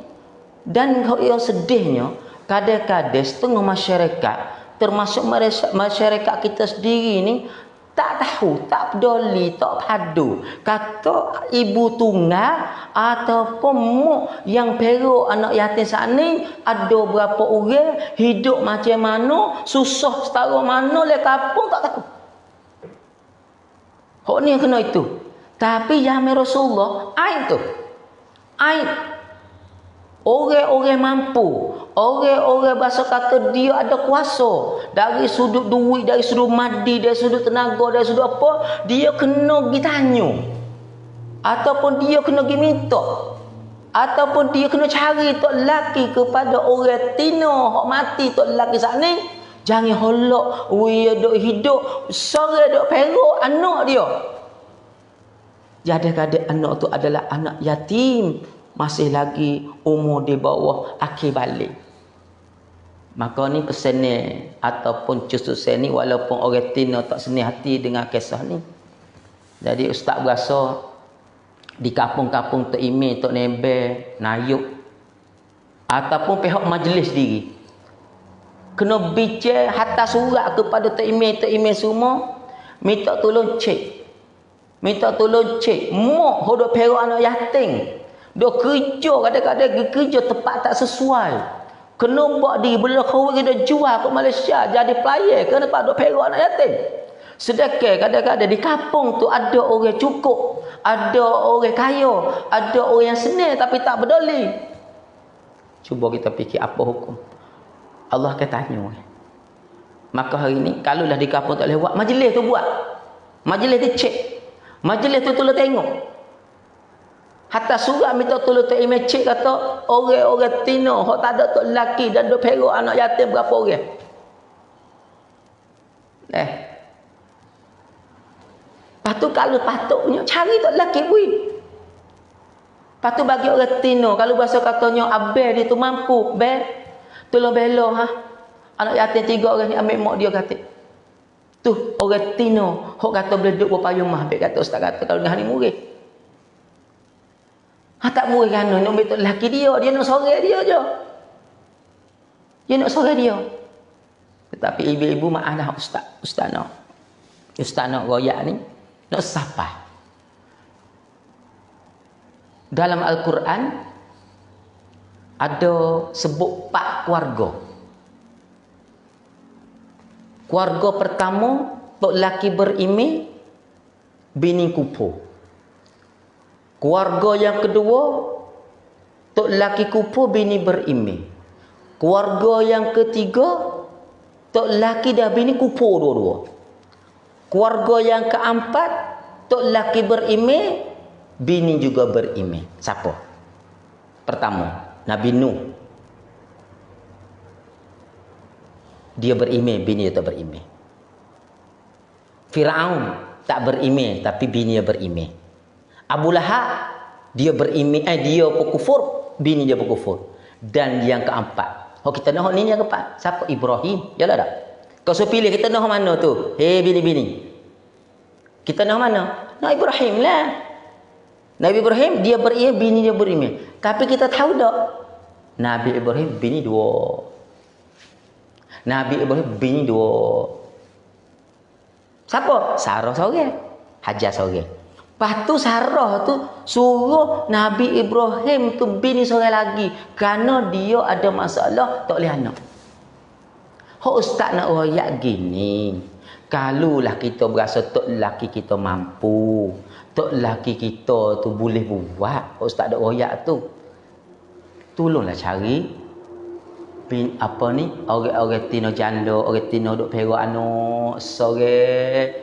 S1: Dan yang sedihnya kadang-kadang setengah masyarakat termasuk masyarakat kita sendiri ni tak tahu, tak peduli, tak padu. Kata ibu tunggal ataupun mak yang perak anak yatim saat ni ada berapa orang, hidup macam mana, susah setara mana le kampung tak tahu. Hak ni kena itu. Tapi zaman Rasulullah aib tu. Aib. Orang-orang mampu, orang-orang bahasa kata dia ada kuasa dari sudut duit, dari sudut madi, dari sudut tenaga, dari sudut apa, dia kena pergi tanya. Ataupun dia kena pergi minta. Ataupun dia kena cari tok lelaki kepada orang tina hak mati tok lelaki saat ni. Jangan holok dia duk hidup, sore duk perak anak dia. Jadi anak tu adalah anak yatim, masih lagi umur di bawah akhir balik. Maka ni pesan ni ataupun cucu saya ni walaupun orang tina tak senang hati dengan kisah ni. Jadi ustaz berasa di kampung-kampung tok email, tok nembel, nayuk ataupun pihak majlis diri kena bincang hantar surat kepada tok email semua minta tolong cek. Mak hodok perak anak yatim. Dia kerja kadang-kadang kerja tempat tak sesuai. Kena buat diri bila kau dia jual ke Malaysia jadi player kena pada perak anak yatim. Sedekah kadang-kadang di kampung tu ada orang cukup, ada orang kaya, ada orang yang senang tapi tak peduli. Cuba kita fikir apa hukum. Allah akan tanya. Maka hari ni kalaulah di kampung tak boleh buat, majlis tu buat. Majlis tu cek. Majlis tu tolong tengok. Hatta surat minta tolong Tok Imam cek kata orang-orang tino hok tak ada tok lelaki dan duk perak anak yatim berapa orang. Lepas tu kalau patutnya cari tok lelaki bui. Lepas tu bagi orang tino kalau bahasa katanya abel dia tu mampu, bel tolong bela ha. Anak yatim 3 orang ni ambil mak dia kata. Tu orang tino hok kata boleh duduk berpayung mah ambil kata ustaz kata kalau dengan hari murid. Ha tak murid kan nak ambil tok lelaki dia nak sorang dia je. Dia nak sorang dia. Tetapi ibu-ibu maaflah ustaz nak royak ni nak sapa. Dalam Al-Quran ada sebut 4 keluarga. Keluarga pertama tok lelaki berimej, bini kupu. Keluarga yang kedua tok lelaki kupu, bini berimej. Keluarga yang ketiga tok lelaki dah bini kupu dua-dua. Keluarga yang keempat tok lelaki berimej, bini juga berimej. Siapa? Pertama, Nabi Nuh. Dia berimej, bini dia tak berimej. Firaun tak berimej tapi bini dia berimej. Abu Lahab dia berimej, dia berkufur, bini dia berkufur. Dan yang keempat, kita nak ni yang keempat, siapa? Ibrahim. Yalah tak? Kau suruh pilih kita nak mana tu? Hei bini-bini. Kita nak mana? Nak Ibrahim lah. Nabi Ibrahim dia berimej, bini dia berimej. Tapi kita tahu tak? Nabi Ibrahim bini 2. Nabi Ibrahim bini 2. Siapa? Sarah seorang, Hajar seorang. Lepas tu Sarah tu suruh Nabi Ibrahim tu bini seorang lagi kerana dia ada masalah tak boleh anak. Hok ustaz nak royak gini. Kalulah kita berasa tok lelaki kita mampu, tok lelaki kita tu boleh buat, ustaz nak royak tu. Tolonglah cari apa ni orang-orang tino janda, orang tino duk perak anak, sore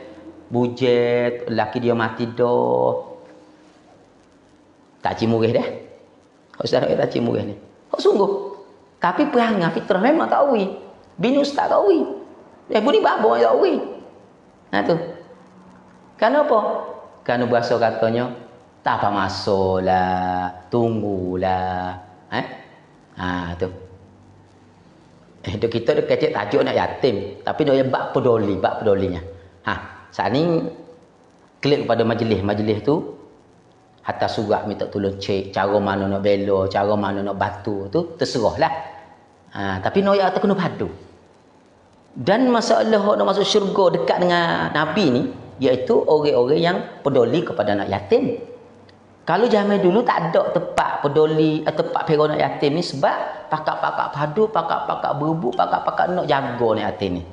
S1: bujet, laki dia mati dah. Tak cimurih dah. Ustaz tak cimurih ni. Kok sungguh. Tapi perangai fitrah memang tak awi. Bini ustaz tak awi. Bunyi babo tak awi. Nah tu. Kenapa? Kerana bahasa katanya tak apa masalah, tunggulah. Tu. Kita dah kecil tajuk nak yatim, tapi dia bab pedolinya. Saat ni klik kepada majlis tu, hatta surat minta tolong cek cara mana nak bela, cara mana nak batu tu terserahlah. Tapi noyak tu kena padu. Dan masalah nak masuk syurga dekat dengan Nabi ni, iaitu orang-orang yang peduli kepada anak yatim. Kalau zaman dulu tak ada tempat peduli, tempat perak anak yatim ni sebab pakak-pakak padu, pakak-pakak berebut, pakak-pakak nak jaga anak yatim ni.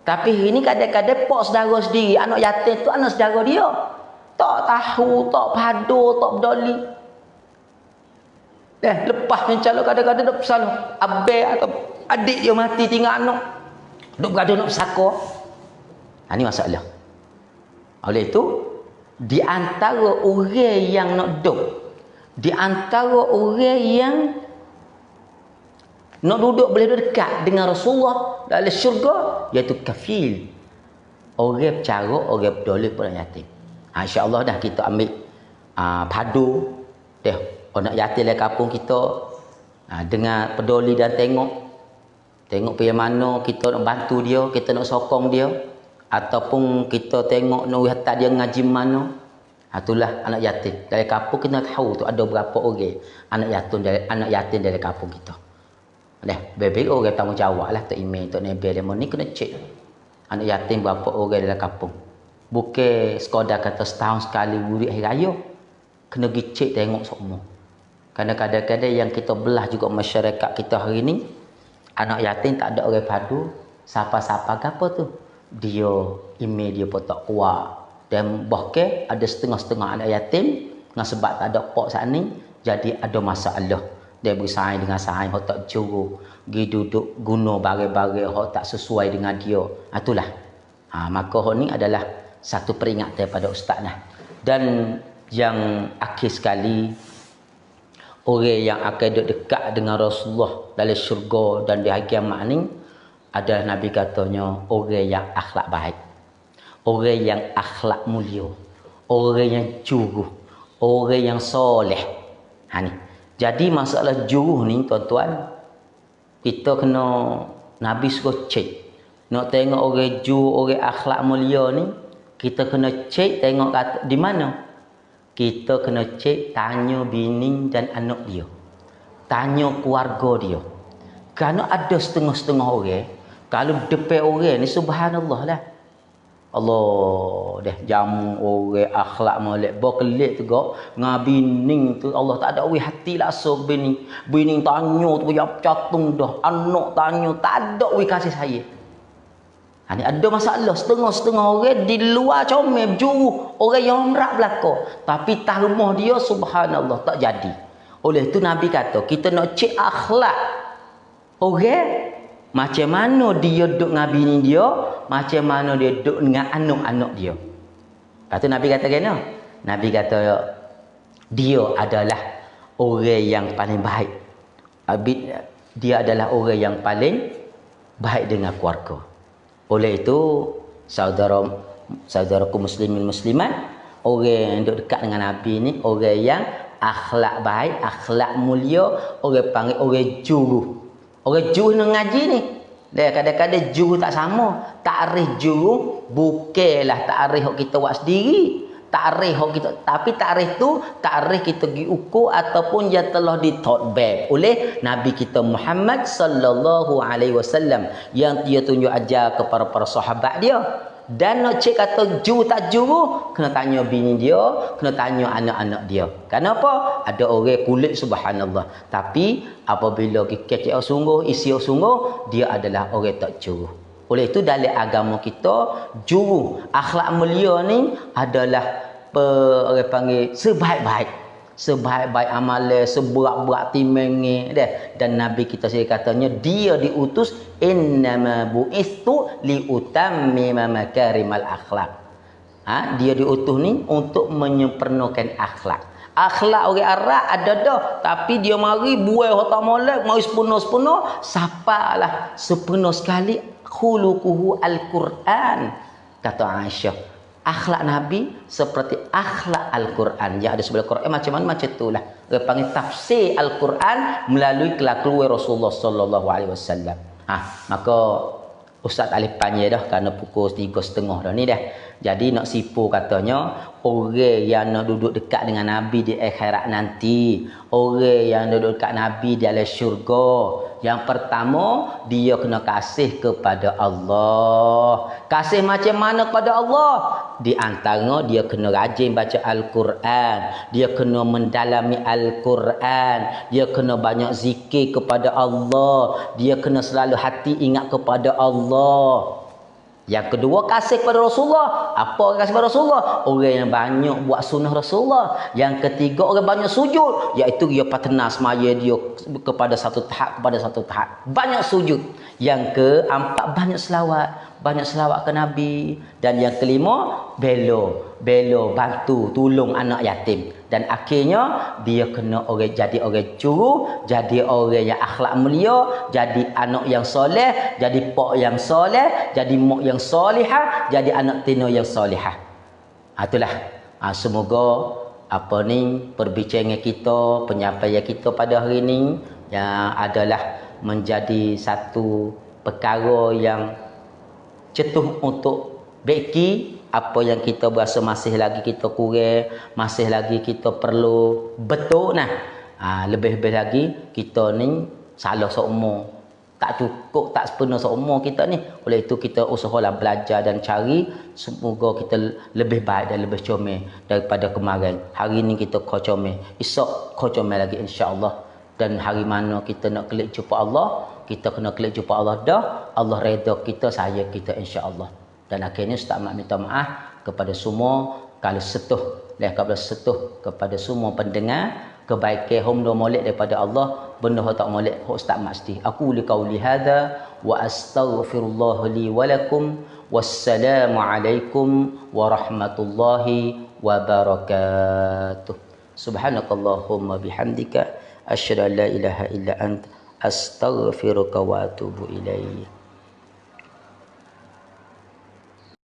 S1: Tapi ini kadang-kadang pak saudara sendiri, anak yatim tu anak saudara dia. Tak tahu, tak padu, tak peduli. Lepas mencalon kadang-kadang nak bersalah. Abang atau adik dia mati tinggal anak. Duk bergaduh nak bersaka. Ini masalah. Oleh itu, di antara orang yang nak duduk, di antara orang yang nak duduk boleh dekat dengan Rasulullah dalam syurga, iaitu kafil. Orang bercara, orang peduli pada yatim. InsyaAllah dah kita ambil padu dah anak yatim dalam kampung kita, dengan peduli dan tengok pergi mana kita nak bantu dia, kita nak sokong dia, ataupun kita tengok nak hantar dia ngaji mana. Itulah anak yatim. Dalam kampung kita tahu tu ada berapa orang anak yatim dalam kampung kita. Bebek orang tanggungjawab lah, Tok Imam, Tok Nebel lemon ni kena cek. Anak yatim berapa orang dalam kampung. Bukan sekadar kata setahun sekali murid hari raya. Kena pergi cek tengok semua. Kadang-kadang yang kita belah juga masyarakat kita hari ni, anak yatim tak ada orang padu, siapa-siapa ke apa tu. dia email dia pun tak kuat. Dan bahkan ada setengah-setengah anak yatim dengan sebab tak ada pak saat ni, jadi ada masalah. Dia bersaing dengan saing hok tak juru, pergi duduk guna barang-barang hok tak sesuai dengan dia. Itulah. Maka hok ni adalah satu peringatan pada ustaz nah. Dan yang akhir sekali, orang yang akan dekat dengan Rasulullah dalam syurga dan di hari kiamat ni adalah Nabi katanya orang yang akhlak baik, orang yang akhlak mulia, orang yang jujur, orang yang soleh. Ni. Jadi masalah jujur ni tuan-tuan, kita kena Nabi suruh cek. Nak tengok orang jujur, orang akhlak mulia ni, kita kena cek tengok di mana. Kita kena cek tanya bini dan anak dia. Tanya keluarga dia. Kerana ada setengah-setengah orang, kalau depan orang ni subhanallah lah. Allah dah jamu orang akhlak molek berkelik tu dengan bini tu Allah tak ada hati langsung bini. Bini tanya tu yang catung dah, anak tanya tak ada kasih sayang. Ini ada masalah setengah-setengah orang di luar comel juru orang yang merak belaka, tapi tak rumah dia subhanallah tak jadi. Oleh itu Nabi kata kita nak cek akhlak orang, macam mana dia duduk dengan bini dia, macam mana dia duduk dengan anak-anak dia. Lepas tu Nabi kata kena, Nabi kata dia adalah orang yang paling baik. Dia adalah orang yang paling baik dengan keluarga. Oleh itu saudaraku muslimin muslimat, orang yang duduk dekat dengan Nabi ni orang yang akhlak baik, akhlak mulia, orang panggil orang juru. Orang juru nak ngaji ni, dia kadang-kadang juru tak sama. Takrif juru bukanlah takrif hok kita buat sendiri. Takrif hok kita, tapi takrif tu takrif kita pergi ukur ataupun yang telah ditotbab oleh Nabi kita Muhammad sallallahu alaihi wasallam yang dia tunjuk ajar kepada para sahabat dia. Dan nak cek kata juru tak juru, kena tanya bini dia, kena tanya anak-anak dia. Kenapa? Ada orang kulit subhanallah, tapi apabila kecek sungguh, isi sungguh, dia adalah orang tak juru. Oleh itu dalam agama kita, juru akhlak mulia ni adalah orang panggil sebaik-baik amalan, seberat-berat timengnya dah. Dan Nabi kita sendiri katanya dia diutus innama bu'istu liutammima makarimal akhlak. Dia diutus ni untuk menyempurnakan akhlak. Akhlak orang Arab ada dah, tapi dia mari buai hotak molek, mari sepenuh-sepenuh, sapalah sepenuh sekali khuluquhu al-Quran. Kata Aisyah, akhlak Nabi seperti akhlak Al-Quran. Yang ada sebelah Quran macam mana? Macam itulah. Dia panggil tafsir Al-Quran melalui kelakuan Rasulullah sallallahu alaihi wasallam. Maka Ustaz Alif panjang dah kerana pukul 3.30 dah ni dah. Jadi nak sipu katanya orang yang nak duduk dekat dengan Nabi di akhirat nanti, orang yang duduk dekat Nabi di dalam syurga, yang pertama dia kena kasih kepada Allah. Kasih macam mana kepada Allah? Di antara dia kena rajin baca Al-Quran, dia kena mendalami Al-Quran, dia kena banyak zikir kepada Allah, dia kena selalu hati ingat kepada Allah. Yang kedua, kasih kepada Rasulullah. Apa orang kasih kepada Rasulullah? Orang yang banyak buat sunnah Rasulullah. Yang ketiga, orang banyak sujud, iaitu dia patena semaya dia kepada satu tahap, banyak sujud. Yang keempat, banyak selawat ke Nabi. Dan yang kelima, belo bantu tolong anak yatim. Dan akhirnya dia kena jadi orang juru, jadi orang yang akhlak mulia, jadi anak yang soleh, jadi pak yang soleh, jadi mak yang solihah, jadi anak tino yang solihah. Itulah. Semoga perbincangan kita, penyampaian kita pada hari ini yang adalah menjadi satu perkara yang cetuh untuk beki apa yang kita berasa masih lagi kita kurang, masih lagi kita perlu betul lebih-lebih lagi kita ni salah seumur, tak cukup, tak sepenuh seumur kita ni. Oleh itu kita usahalah belajar dan cari, semoga kita lebih baik dan lebih comel daripada kemarin. Hari ni kita kau comel, esok kau comel lagi insya-Allah. Dan hari mana kita nak klik jumpa Allah, kita kena klik jumpa Allah dah, Allah redha kita, sayang kita insya-Allah. Dan akhirnya Ustaz Mat minta maaf kepada semua kalau kepada semua pendengar kebaikan hom do molek daripada Allah, benda tak molek Ustaz Mat mesti. Aku li qauli hadza wa astaghfirullah li wa lakum. Wassalamu alaikum warahmatullahi wabarakatuh. Subhanakallahumma bihamdika asyhadu an la ilaha illa ant astaghfiruka wa atubu ilaik.